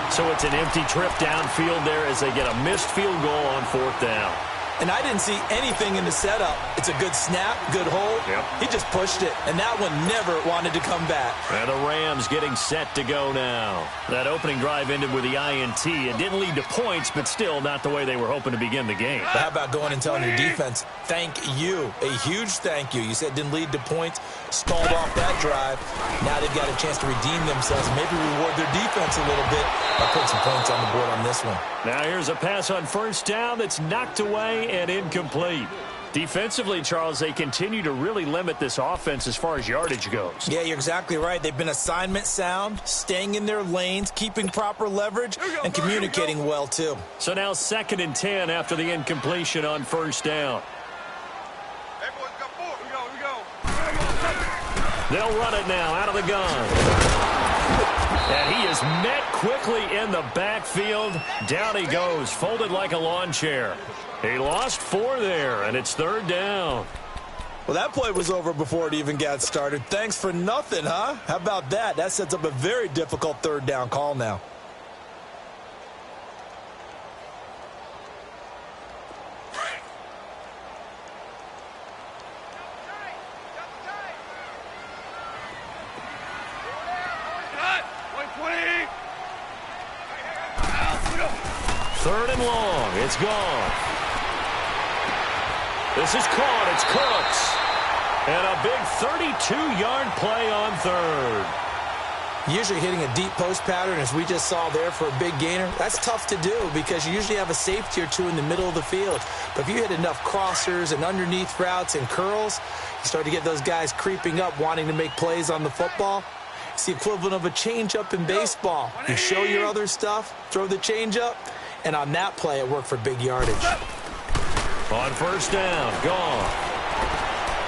So it's an empty trip downfield there as they get a missed field goal on 4th down. And I didn't see anything in the setup. It's a good snap, good hold. Yep. He just pushed it, and that one never wanted to come back. And the Rams getting set to go now. That opening drive ended with the INT. It didn't lead to points, but still not the way they were hoping to begin the game. But how about going and telling your defense, thank you, a huge thank you. You said didn't lead to points, stalled off that drive. Now they've got a chance to redeem themselves, maybe reward their defense a little bit by putting some points on the board on this one. Now here's a pass on 1st down that's knocked away and incomplete. Defensively, Charles, they continue to really limit this offense as far as yardage goes. Yeah, you're exactly right. They've been assignment sound, staying in their lanes, keeping proper leverage, and communicating well, too. So now 2nd and 10 after the incompletion on 1st down. Hey, boys, got 4. We go. They'll run it now out of the gun. And he is met quickly in the backfield. Down he goes, folded like a lawn chair. He lost 4 there, and it's 3rd down. Well, that play was over before it even got started. Thanks for nothing, huh? How about that? That sets up a very difficult 3rd down call now. Third and long. It's gone. This is caught. It's Cooks. And a big 32-yard play on 3rd. Usually hitting a deep post pattern, as we just saw there, for a big gainer, that's tough to do because you usually have a safety or 2 in the middle of the field. But if you hit enough crossers and underneath routes and curls, you start to get those guys creeping up, wanting to make plays on the football. It's the equivalent of a changeup in baseball. You show your other stuff, throw the changeup, and on that play, it worked for big yardage. On 1st down, gone.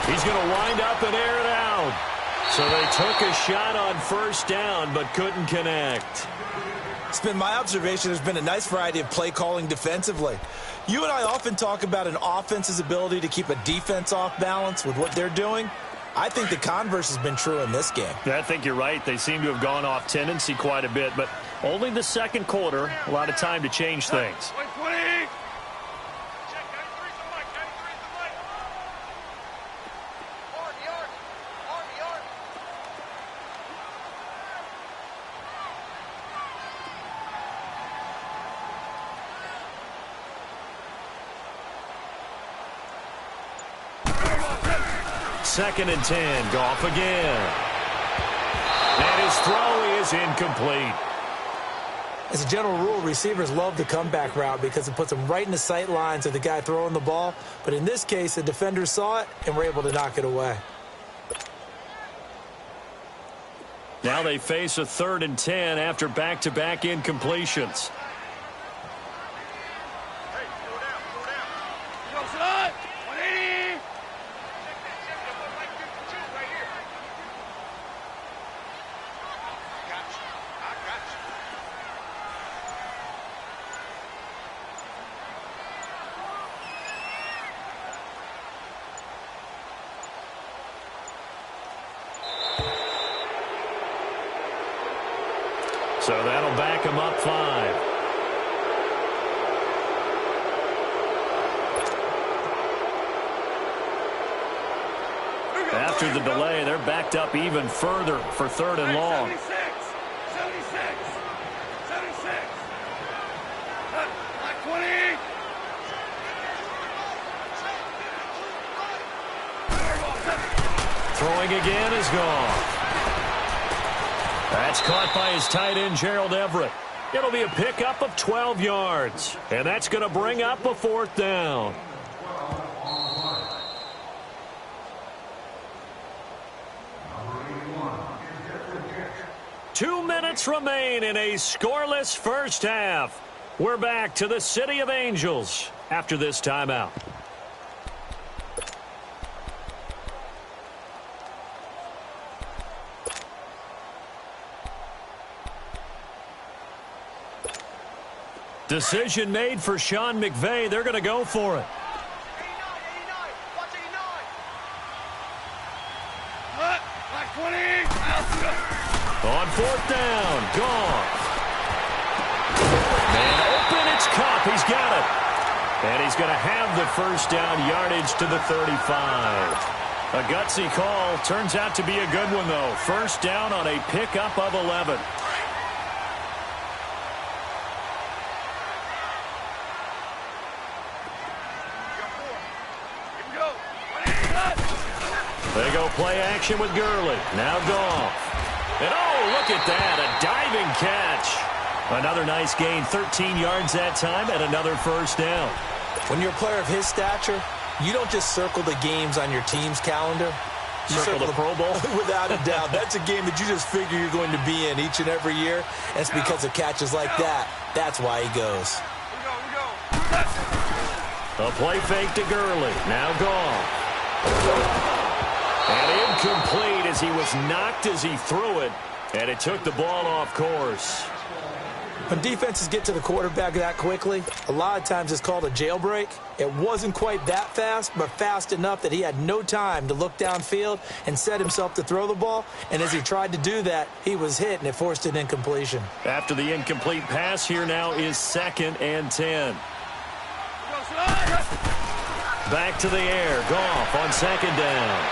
He's going to wind up and air it out. So they took a shot on 1st down, but couldn't connect. It's been my observation there's been a nice variety of play calling defensively. You and I often talk about an offense's ability to keep a defense off balance with what they're doing. I think the converse has been true in this game. I think you're right. They seem to have gone off tendency quite a bit, but only the second quarter, a lot of time to change things. 2nd and 10. Goff again. And his throw is incomplete. As a general rule, receivers love the comeback route because it puts them right in the sight lines of the guy throwing the ball. But in this case, the defenders saw it and were able to knock it away. Now they face a 3rd and 10 after back-to-back incompletions. So that'll back him up 5. After the delay, they're backed up even further for 3rd and long. 76. 76. Like 20. Throwing again is gone. That's caught by his tight end, Gerald Everett. It'll be a pickup of 12 yards. And that's going to bring up a 4th down. Two minutes remain in a scoreless first half. We're back to the City of Angels after this timeout. Decision made for Sean McVay. They're going to go for it. 89. Watch 89. Like 20. On 4th down, Goff. Man open, it's Kupp. He's got it. And he's going to have the first down yardage to the 35. A gutsy call. Turns out to be a good one, though. First down on a pickup of 11. They go play action with Gurley. Now Goff. And oh, look at that. A diving catch. Another nice gain. 13 yards that time and another first down. When you're a player of his stature, you don't just circle the games on your team's calendar. You circle the Pro Bowl? Without a doubt. That's a game that you just figure you're going to be in each and every year. And it's because of catches like that. That's why he goes. A play fake to Gurley. Now Goff. And incomplete as he was knocked as he threw it. And it took the ball off course. When defenses get to the quarterback that quickly, a lot of times it's called a jailbreak. It wasn't quite that fast, but fast enough that he had no time to look downfield and set himself to throw the ball. And as he tried to do that, he was hit, and it forced an incompletion. After the incomplete pass, here now is 2nd and 10. Back to the air. Goff on 2nd down.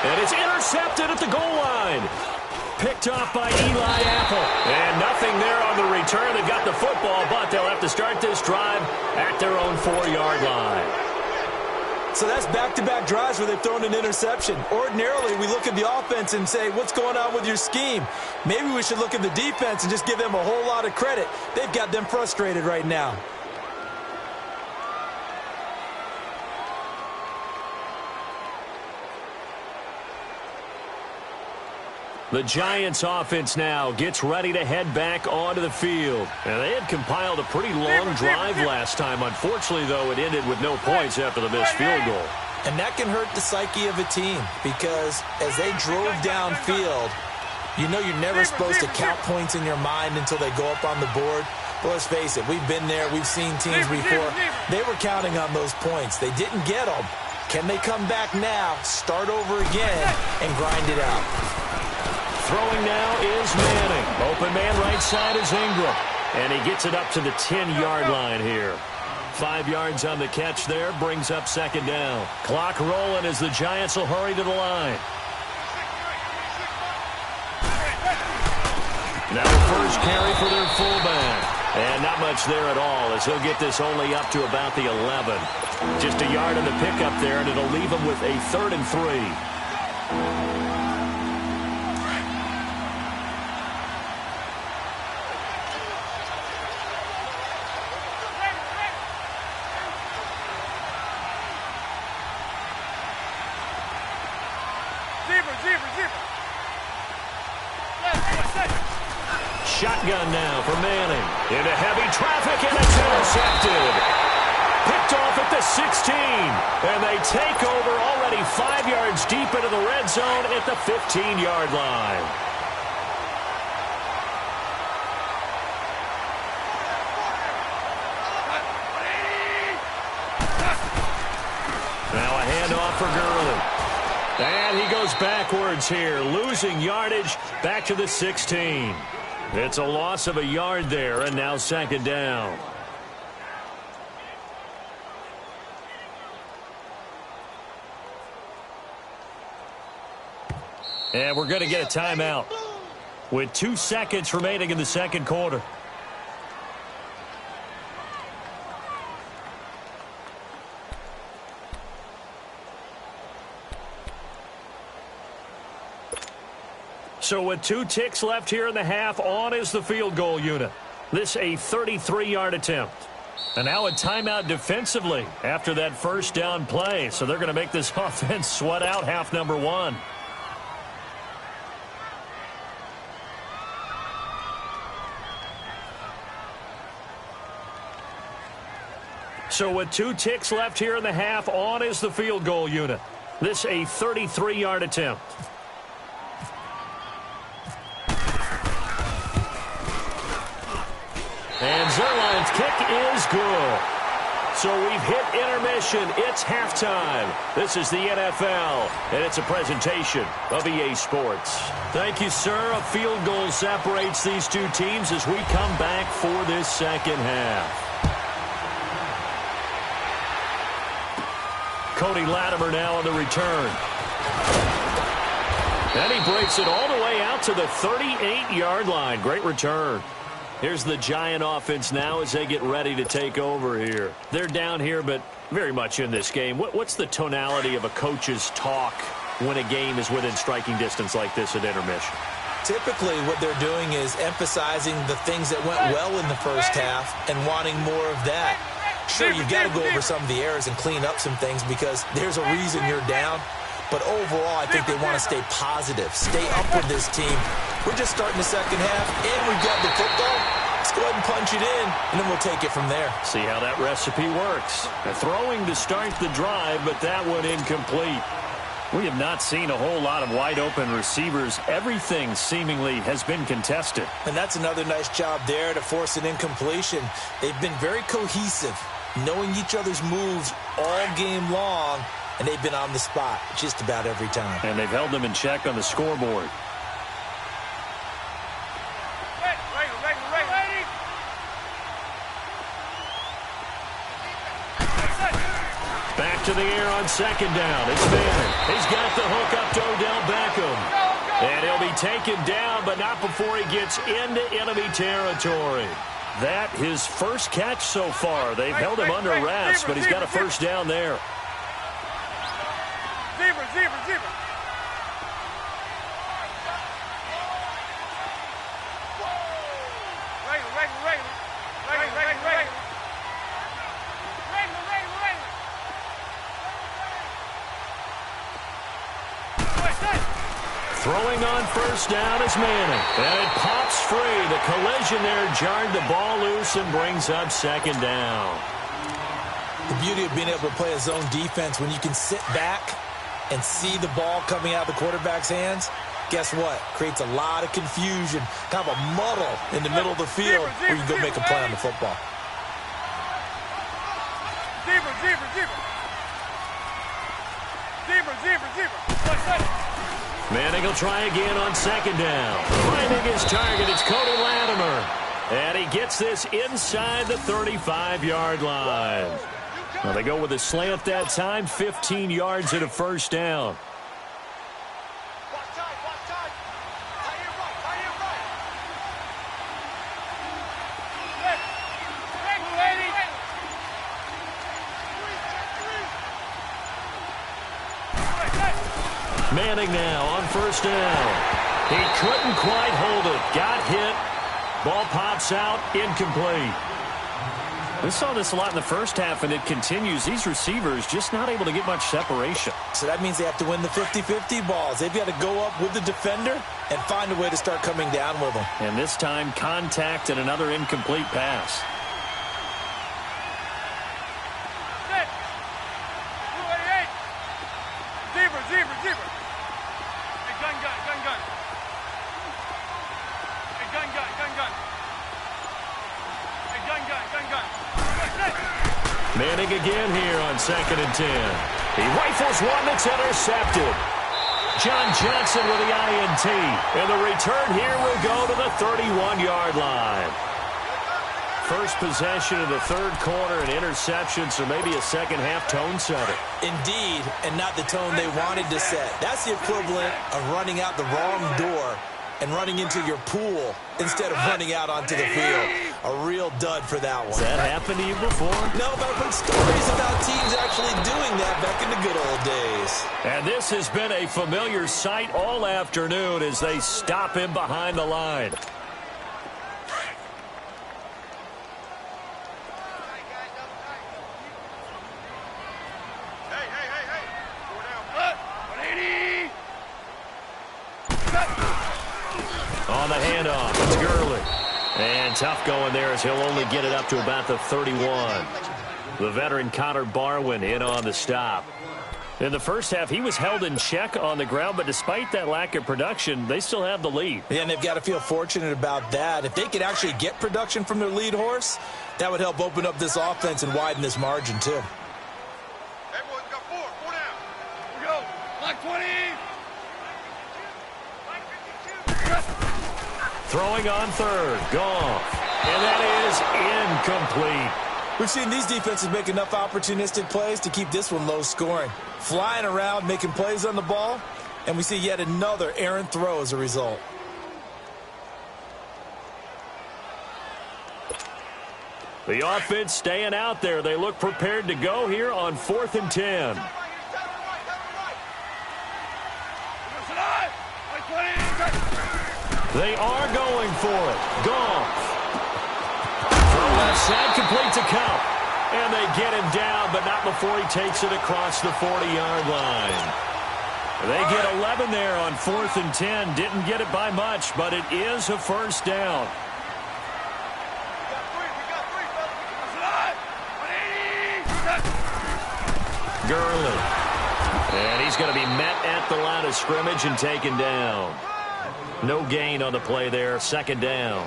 And it's intercepted at the goal line. Picked off by Eli Apple. And nothing there on the return. They've got the football, but they'll have to start this drive at their own 4-yard line. So that's back-to-back drives where they've thrown an interception. Ordinarily, we look at the offense and say, what's going on with your scheme? Maybe we should look at the defense and just give them a whole lot of credit. They've got them frustrated right now. The Giants offense now gets ready to head back onto the field. And they had compiled a pretty long drive last time. Unfortunately, though, it ended with no points after the missed field goal. And that can hurt the psyche of a team because as they drove downfield, you know you're never supposed to count points in your mind until they go up on the board. But let's face it, we've been there. We've seen teams before. They were counting on those points. They didn't get them. Can they come back now, start over again, and grind it out? Throwing now is Manning. Open man right side is Ingram. And he gets it up to the 10-yard line here. 5 yards on the catch there. Brings up 2nd down. Clock rolling as the Giants will hurry to the line. Now the first carry for their fullback. And not much there at all, as he'll get this only up to about the 11. Just a yard in the pickup there, and it'll leave him with a 3rd and 3. Shotgun now for Manning. Into heavy traffic, and it's intercepted. Picked off at the 16. And they take over already 5 yards deep into the red zone at the 15-yard line. Now a handoff for Gurley. And he goes backwards here, losing yardage back to the 16. It's a loss of a yard there, and now 2nd down. And we're going to get a timeout with 2 seconds remaining in the 2nd quarter. So with 2 ticks left here in the half, on is the field goal unit. This a 33-yard attempt. And now a timeout defensively after that 1st down play. So they're going to make this offense sweat out half number 1. So with 2 ticks left here in the half, on is the field goal unit. This a 33-yard attempt. And Zuerlein's kick is good. So we've hit intermission. It's halftime. This is the NFL, and it's a presentation of EA Sports. Thank you, sir. A field goal separates these 2 teams as we come back for this 2nd half. Cody Latimer now on the return. And he breaks it all the way out to the 38-yard line. Great return. Here's the Giant offense now as they get ready to take over here. They're down here, but very much in this game. What's the tonality of a coach's talk when a game is within striking distance like this at intermission? Typically, what they're doing is emphasizing the things that went well in the 1st half and wanting more of that. Sure, you've got to go over some of the errors and clean up some things because there's a reason you're down. But overall, I think they want to stay positive, stay up with this team. We're just starting the 2nd half, and we've got the football. Let's go ahead and punch it in, and then we'll take it from there. See how that recipe works. They're throwing to start the drive, but that one incomplete. We have not seen a whole lot of wide-open receivers. Everything seemingly has been contested. And that's another nice job there to force an incompletion. They've been very cohesive, knowing each other's moves all game long, and they've been on the spot just about every time. And they've held them in check on the scoreboard. Back to the air on 2nd down. It's Manning. He's got the hook up to Odell Beckham. And he'll be taken down, but not before he gets into enemy territory. That his 1st catch so far. They've held him under wraps, but he's got a 1st down there. Zebra. Throwing on 1st down is Manning. And it pops free. The collision there jarred the ball loose and brings up 2nd down. The beauty of being able to play a zone defense when you can sit back and see the ball coming out of the quarterback's hands, guess what? Creates a lot of confusion, kind of a muddle in the middle of the field where you can go make a play on the football. Manning will try again on 2nd down. Finding his target, it's Cody Latimer. And he gets this inside the 35-yard line. Now they go with a slant that time, 15 yards and a 1st down. Manning now on first down. He couldn't quite hold it. Got hit. Ball pops out. Incomplete. We saw this a lot in the first half, and it continues. These receivers just not able to get much separation. So that means they have to win the 50-50 balls. They've got to go up with the defender and find a way to start coming down with them. And this time, contact and another incomplete pass. Zebra. Hey, gun. Hey, gun. Hey, gun. Manning again here on 2nd and 10. He rifles one that's intercepted. John Johnson with the INT. And the return here will go to the 31-yard line. First possession of the third quarter, an interception, so maybe a second-half tone setter. Indeed, and not the tone they wanted to set. That's the equivalent of running out the wrong door and running into your pool instead of running out onto the field. A real dud for that one. Has that happened to you before? No, but I've heard stories about teams actually doing that back in the good old days. And this has been a familiar sight all afternoon as they stop him behind the line. On the handoff, it's Gurley. And tough going there as he'll only get it up to about the 31. The veteran Connor Barwin in on the stop. In the first half, he was held in check on the ground, but despite that lack of production, they still have the lead. Yeah, and they've got to feel fortunate about that. If they could actually get production from their lead horse, that would help open up this offense and widen this margin, too. Everyone's got four down. We go. Block 20. Throwing on third, Goff. And that is incomplete. We've seen these defenses make enough opportunistic plays to keep this one low scoring. Flying around, making plays on the ball, and we see yet another errant throw as a result. The offense staying out there. They look prepared to go here on 4th and 10. They are going for it. Goff. Throw left side, complete to Cup. And they get him down, but not before he takes it across the 40-yard line. They get 11 there on 4th and 10. Didn't get it by much, but it is a first down. Gurley. And he's going to be met at the line of scrimmage and taken down. No gain on the play there. 2nd down.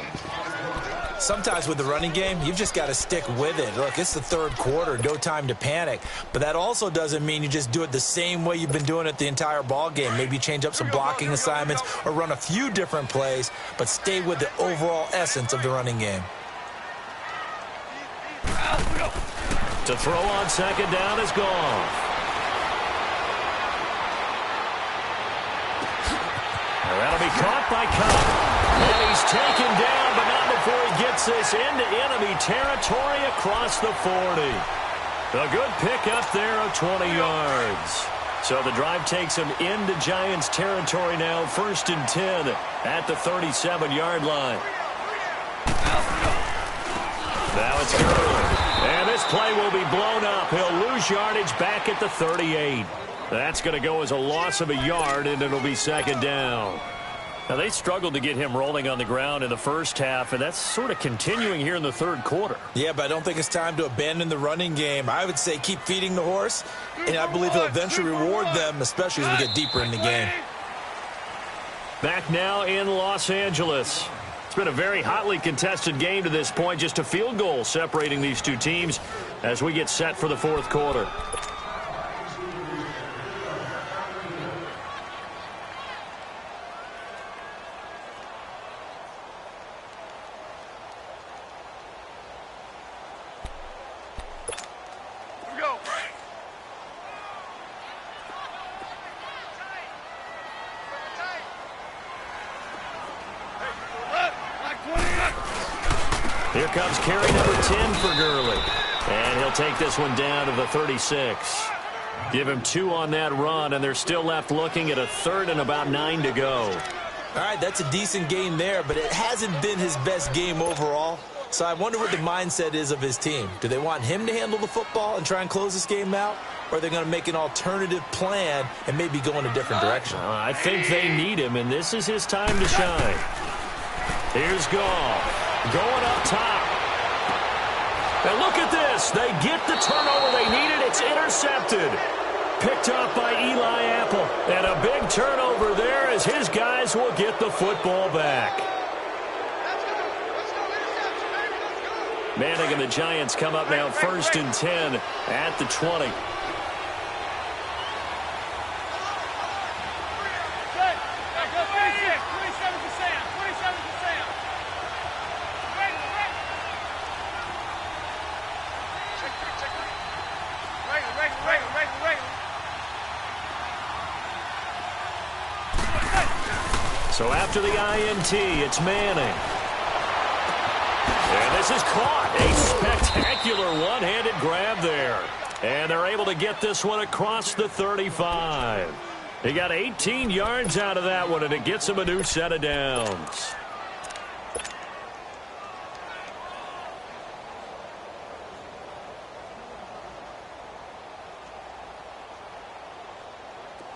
Sometimes with the running game, you've just got to stick with it. Look, it's the third quarter, no time to panic. But that also doesn't mean you just do it the same way you've been doing it the entire ball game. Maybe change up some blocking assignments or run a few different plays, but stay with the overall essence of the running game. To throw on 2nd down is Goff. That'll be caught by Cup. And he's taken down, but not before he gets this into enemy territory across the 40. A good pickup there of 20 yards. So the drive takes him into Giants territory now. 1st and 10 at the 37-yard line. Now it's Gurley. And this play will be blown up. He'll lose yardage back at the 38. That's going to go as a loss of a yard, and it'll be 2nd down. Now, they struggled to get him rolling on the ground in the first half, and that's sort of continuing here in the third quarter. Yeah, but I don't think it's time to abandon the running game. I would say keep feeding the horse, and I believe he'll eventually reward them, especially as we get deeper in the game. Back now in Los Angeles. It's been a very hotly contested game to this point. Just a field goal separating these two teams as we get set for the fourth quarter. Here comes carry number 10 for Gurley. And he'll take this one down to the 36. Give him 2 on that run, and they're still left looking at a 3rd and about 9 to go. All right, that's a decent game there, but it hasn't been his best game overall. So I wonder what the mindset is of his team. Do they want him to handle the football and try and close this game out? Or are they going to make an alternative plan and maybe go in a different direction? I think they need him, and this is his time to shine. Here's Goff going up top. And look at this. They get the turnover they needed. It's intercepted. Picked up by Eli Apple. And a big turnover there as his guys will get the football back. Manning and the Giants come up now 1st and 10 at the 20. So after the INT, it's Manning. And this is caught. A spectacular one-handed grab there. And they're able to get this one across the 35. He got 18 yards out of that one, and it gets him a new set of downs.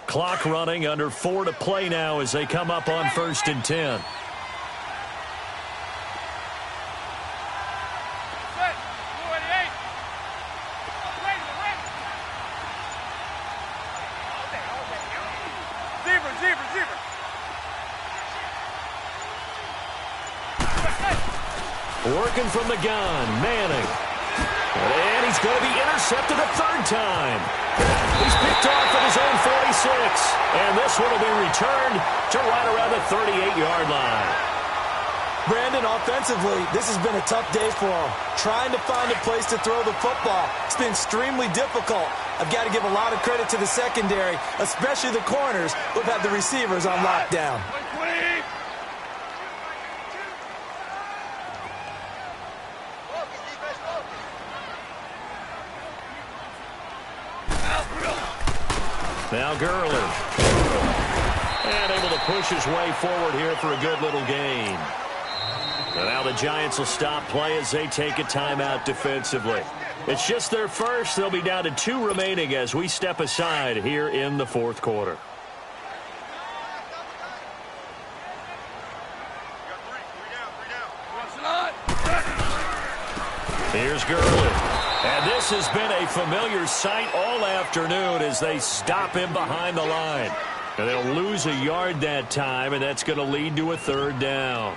Clock running, under 4 to play now as they come up on 1st and 10. Working from the gun, Manning. And he's going to be intercepted a 3rd time. He's picked off at his own 46. And this one will be returned to right around the 38-yard line. Brandon, offensively, this has been a tough day for him. Trying to find a place to throw the football. It's been extremely difficult. I've got to give a lot of credit to the secondary, especially the corners who've had the receivers on lockdown. Now Gurley. And able to push his way forward here for a good little gain. And now the Giants will stop play as they take a timeout defensively. It's just their first. They'll be down to 2 remaining as we step aside here in the 4th quarter. Here's Gurley. And this has been a familiar sight all afternoon as they stop him behind the line. And they'll lose a yard that time, and that's going to lead to a 3rd down.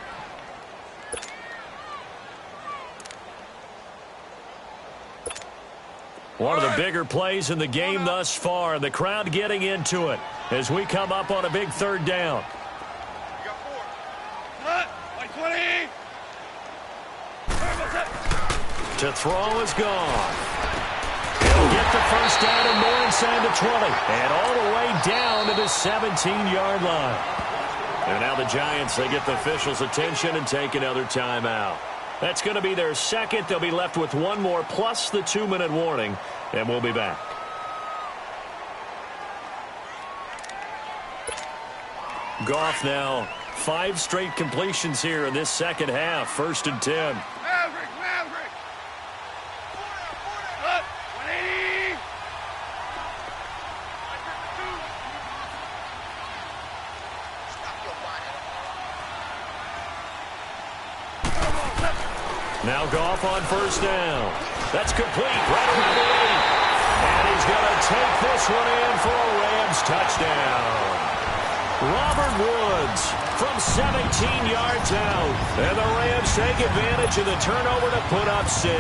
One of the bigger plays in the game thus far. The crowd getting into it as we come up on a big 3rd down. To throw is gone. He'll get the 1st down and more inside the 20. And all the way down to the 17-yard line. And now the Giants, they get the officials' attention and take another timeout. That's going to be their 2nd. They'll be left with 1 more plus the 2-minute warning. And we'll be back. Goff now 5 straight completions here in this 2nd half. 1st and 10. Now Goff on 1st down. That's complete right around the 8. And he's going to take this one in for a Rams touchdown. Robert Woods from 17 yards out. And the Rams take advantage of the turnover to put up 6.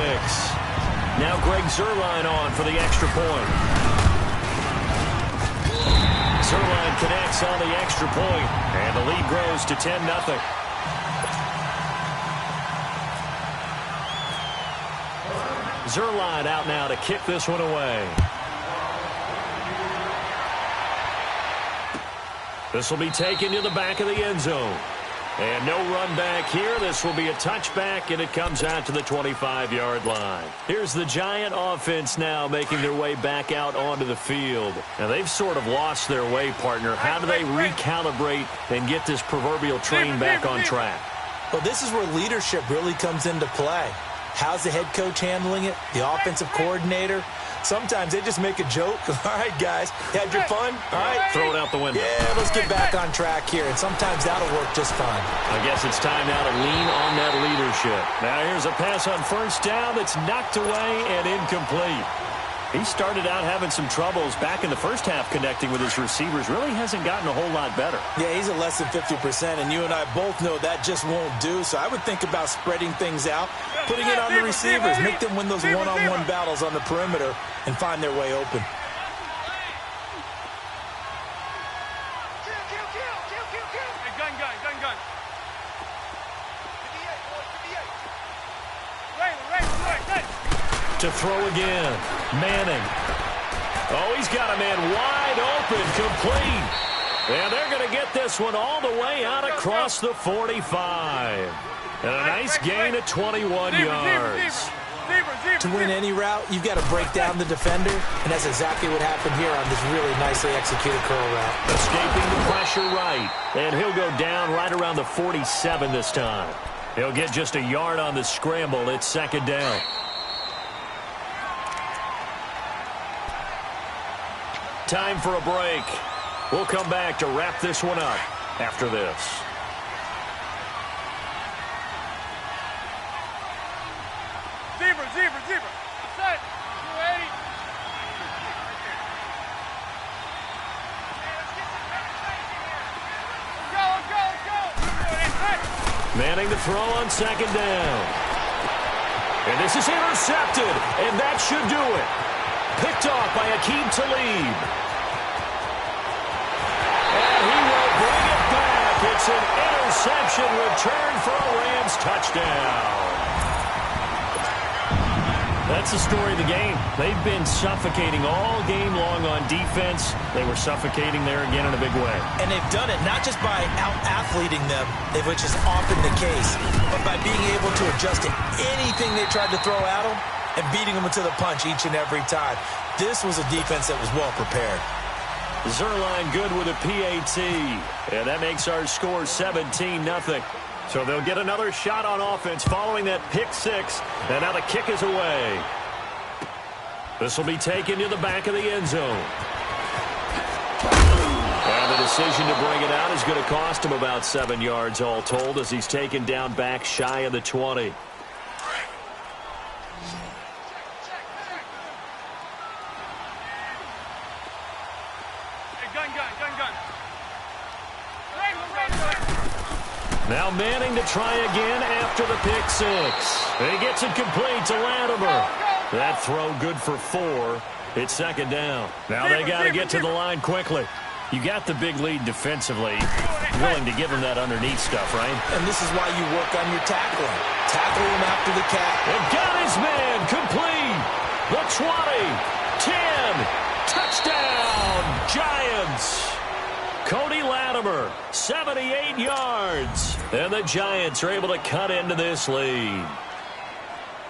Now Greg Zuerlein on for the extra point. Zuerlein connects on the extra point. And the lead grows to 10-0. Zuerlein out now to kick this one away. This will be taken to the back of the end zone. And no run back here. This will be a touchback, and it comes out to the 25-yard line. Here's the Giant offense now making their way back out onto the field. Now, they've sort of lost their way, partner. How do they recalibrate and get this proverbial train back on track? Well, this is where leadership really comes into play. How's the head coach handling it? The offensive coordinator? Sometimes they just make a joke. All right, guys, you had your fun? All right. Throw it out the window. Yeah, let's get back on track here. And sometimes that'll work just fine. I guess it's time now to lean on that leadership. Now here's a pass on first down that's knocked away and incomplete. He started out having some troubles back in the first half connecting with his receivers. Really hasn't gotten a whole lot better. Yeah, he's at less than 50%, and you and I both know that just won't do. So I would think about spreading things out, putting it on the receivers, make them win those one-on-one battles on the perimeter and find their way open. To throw again. Manning. Oh, he's got a man wide open, complete. And they're going to get this one all the way out across the 45. And a nice gain of 21 yards. To win any route, you've got to break down the defender, and that's exactly what happened here on this really nicely executed curl route. Escaping the pressure right. And he'll go down right around the 47 this time. He'll get just a yard on the scramble. It's second down. Time for a break. We'll come back to wrap this one up after this. Zebra. Set. 280. Let's go. Manning to throw on second down. And this is intercepted, and that should do it. Picked off by Aqib Talib. And he will bring it back. It's an interception return for a Rams touchdown. That's the story of the game. They've been suffocating all game long on defense. They were suffocating there again in a big way. And they've done it not just by out-athleting them, which is often the case, but by being able to adjust to anything they tried to throw at them and beating them into the punch each and every time. This was a defense that was well prepared. Zuerlein good with a PAT. And that makes our score 17-0. So they'll get another shot on offense following that pick six. And now the kick is away. This will be taken to the back of the end zone. And the decision to bring it out is going to cost him about 7 yards all told as he's taken down back shy of the 20. Now Manning to try again after the pick six. And he gets it complete to Latimer. That throw good for 4. It's second down. Now they got to get to the line quickly. You got the big lead defensively. Willing to give him that underneath stuff, right? And this is why you work on your tackling. Tackle him after the catch. And got his man complete. The 20, 10, touchdown, Giants. Cody Latimer, 78 yards. And the Giants are able to cut into this lead.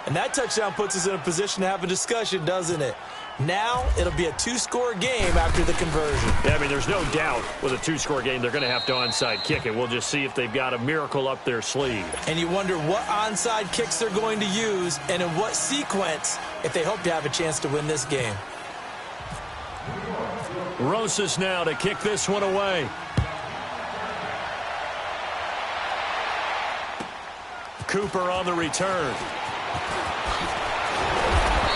And that touchdown puts us in a position to have a discussion, doesn't it? Now it'll be a 2-score game after the conversion. Yeah, I mean, there's no doubt with a 2-score game they're going to have to onside kick it. We'll just see if they've got a miracle up their sleeve. And you wonder what onside kicks they're going to use and in what sequence if they hope to have a chance to win this game. Rosas now to kick this one away. Cooper on the return.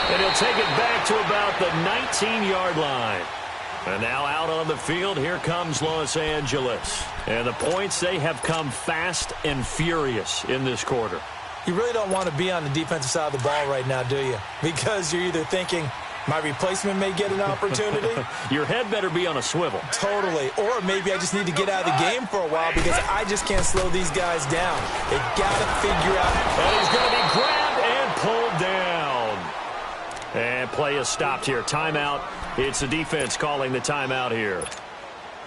And he'll take it back to about the 19-yard line. And now out on the field, here comes Los Angeles. And the points, they have come fast and furious in this quarter. You really don't want to be on the defensive side of the ball right now, do you? Because you're either thinking, my replacement may get an opportunity. Your head better be on a swivel. Totally. Or maybe I just need to get out of the game for a while because I just can't slow these guys down. They got to figure out. And he's going to be grabbed and pulled down. And play is stopped here. Timeout. It's the defense calling the timeout here.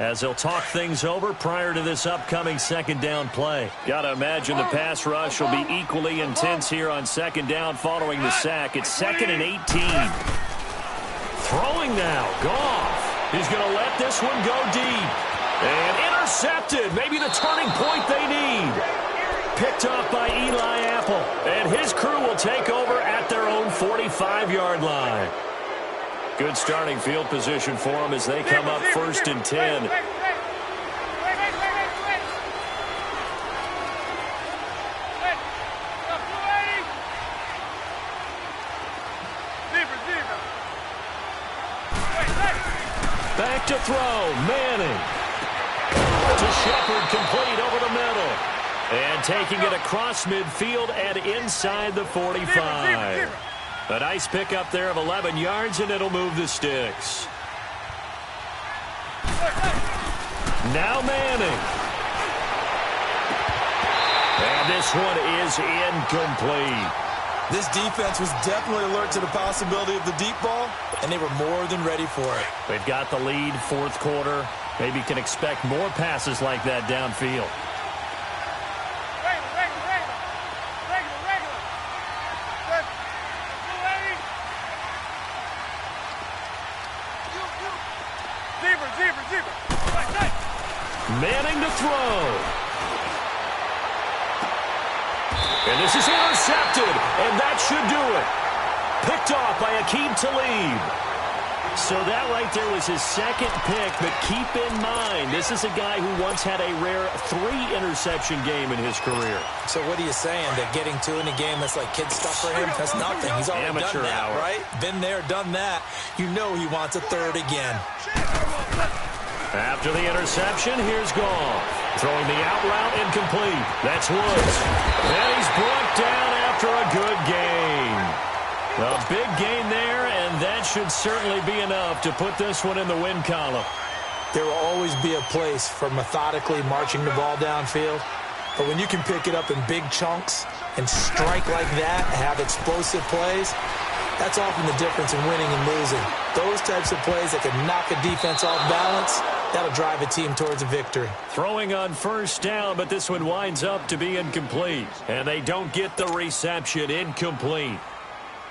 as they'll talk things over prior to this upcoming second down play. Got to imagine the pass rush will be equally intense here on second down following the sack. It's 2nd and 18. Throwing now, Goff. He's going to let this one go deep. And intercepted. Maybe the turning point they need. Picked up by Eli Apple. And his crew will take over at their own 45-yard line. Good starting field position for them as they come up 1st and 10. Back to throw, Manning. To Shepard, complete over the middle. And taking it across midfield and inside the 45. A nice pickup there of 11 yards, and it'll move the sticks. Now Manning. And this one is incomplete. This defense was definitely alert to the possibility of the deep ball, and they were more than ready for it. They've got the lead, 4th quarter. Maybe can expect more passes like that downfield. Manning to throw. And this is intercepted, and that should do it. Picked off by Aqib Talib. So that right there was his 2nd pick, but keep in mind, this is a guy who once had a rare 3-interception game in his career. So what are you saying, that getting 2 in a game, that's like kid stuff for him? That's nothing. He's already Amateur done that, hour. right? Been there, done that. You know he wants a 3rd again. After the interception, here's Goff. Throwing the out route, incomplete. That's Woods. And he's brought down after a good gain. A big gain there, and that should certainly be enough to put this one in the win column. There will always be a place for methodically marching the ball downfield. But when you can pick it up in big chunks and strike like that, have explosive plays, that's often the difference in winning and losing. Those types of plays that can knock a defense off balance, that'll drive a team towards a victory. Throwing on 1st down, but this one winds up to be incomplete. And they don't get the reception, incomplete.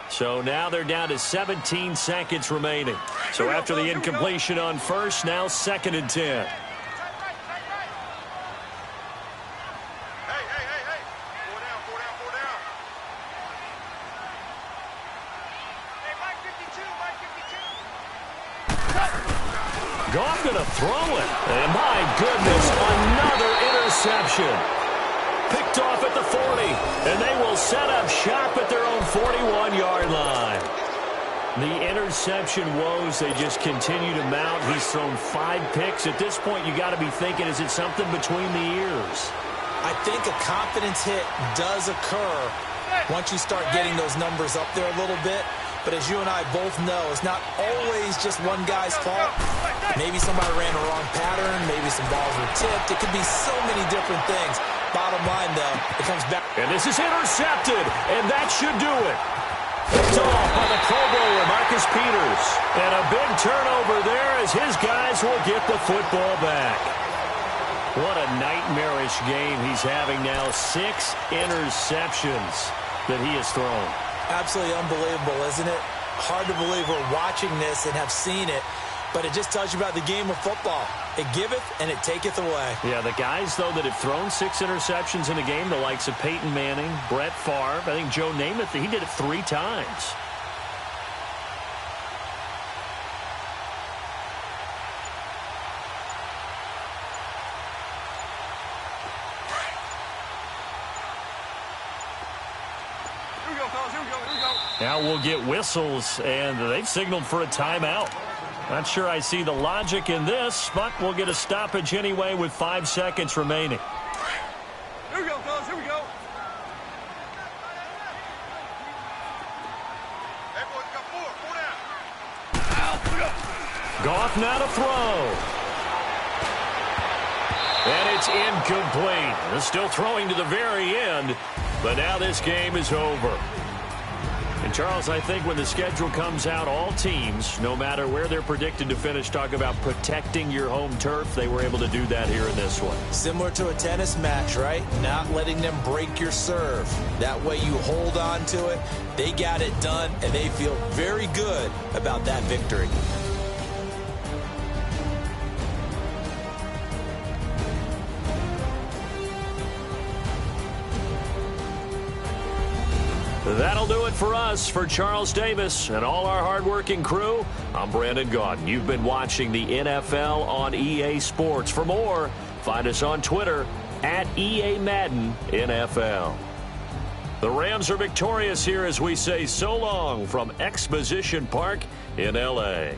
So now they're down to 17 seconds remaining. So after the incompletion on 1st, now 2nd and 10. Goff going to throw it. And my goodness, another interception. Picked off at the 40. And they will set up shop at their own 41-yard line. The interception woes, they just continue to mount. He's thrown 5 picks. At this point, you got to be thinking, is it something between the ears? I think a confidence hit does occur once you start getting those numbers up there a little bit. But as you and I both know, it's not always just one guy's fault. Maybe somebody ran a wrong pattern. Maybe some balls were tipped. It could be so many different things. Bottom line, though, it comes back. And this is intercepted, and that should do it. Picked off by the Pro Bowler, Marcus Peters. And a big turnover there as his guys will get the football back. What a nightmarish game he's having now. 6 interceptions that he has thrown. Absolutely unbelievable, isn't it? Hard to believe we're watching this and have seen it, but it just tells you about the game of football. It giveth and it taketh away. Yeah, the guys, though, that have thrown 6 interceptions in a game, the likes of Peyton Manning, Brett Favre, I think Joe Namath, he did it 3 times. Now we'll get whistles, and they've signaled for a timeout. Not sure I see the logic in this, but we'll get a stoppage anyway with 5 seconds remaining. Here we go, fellas. Here we go. Hey, boys, got 4 down. Goff now to throw. And it's incomplete. They're still throwing to the very end, but now this game is over. And, Charles, I think when the schedule comes out, all teams, no matter where they're predicted to finish, talk about protecting your home turf. They were able to do that here in this one. Similar to a tennis match, right? Not letting them break your serve. That way you hold on to it. They got it done, and they feel very good about that victory. That'll do it for us. For Charles Davis and all our hardworking crew, I'm Brandon Gaudin. You've been watching the NFL on EA Sports. For more, find us on Twitter at EA Madden NFL. The Rams are victorious here as we say so long from Exposition Park in L.A.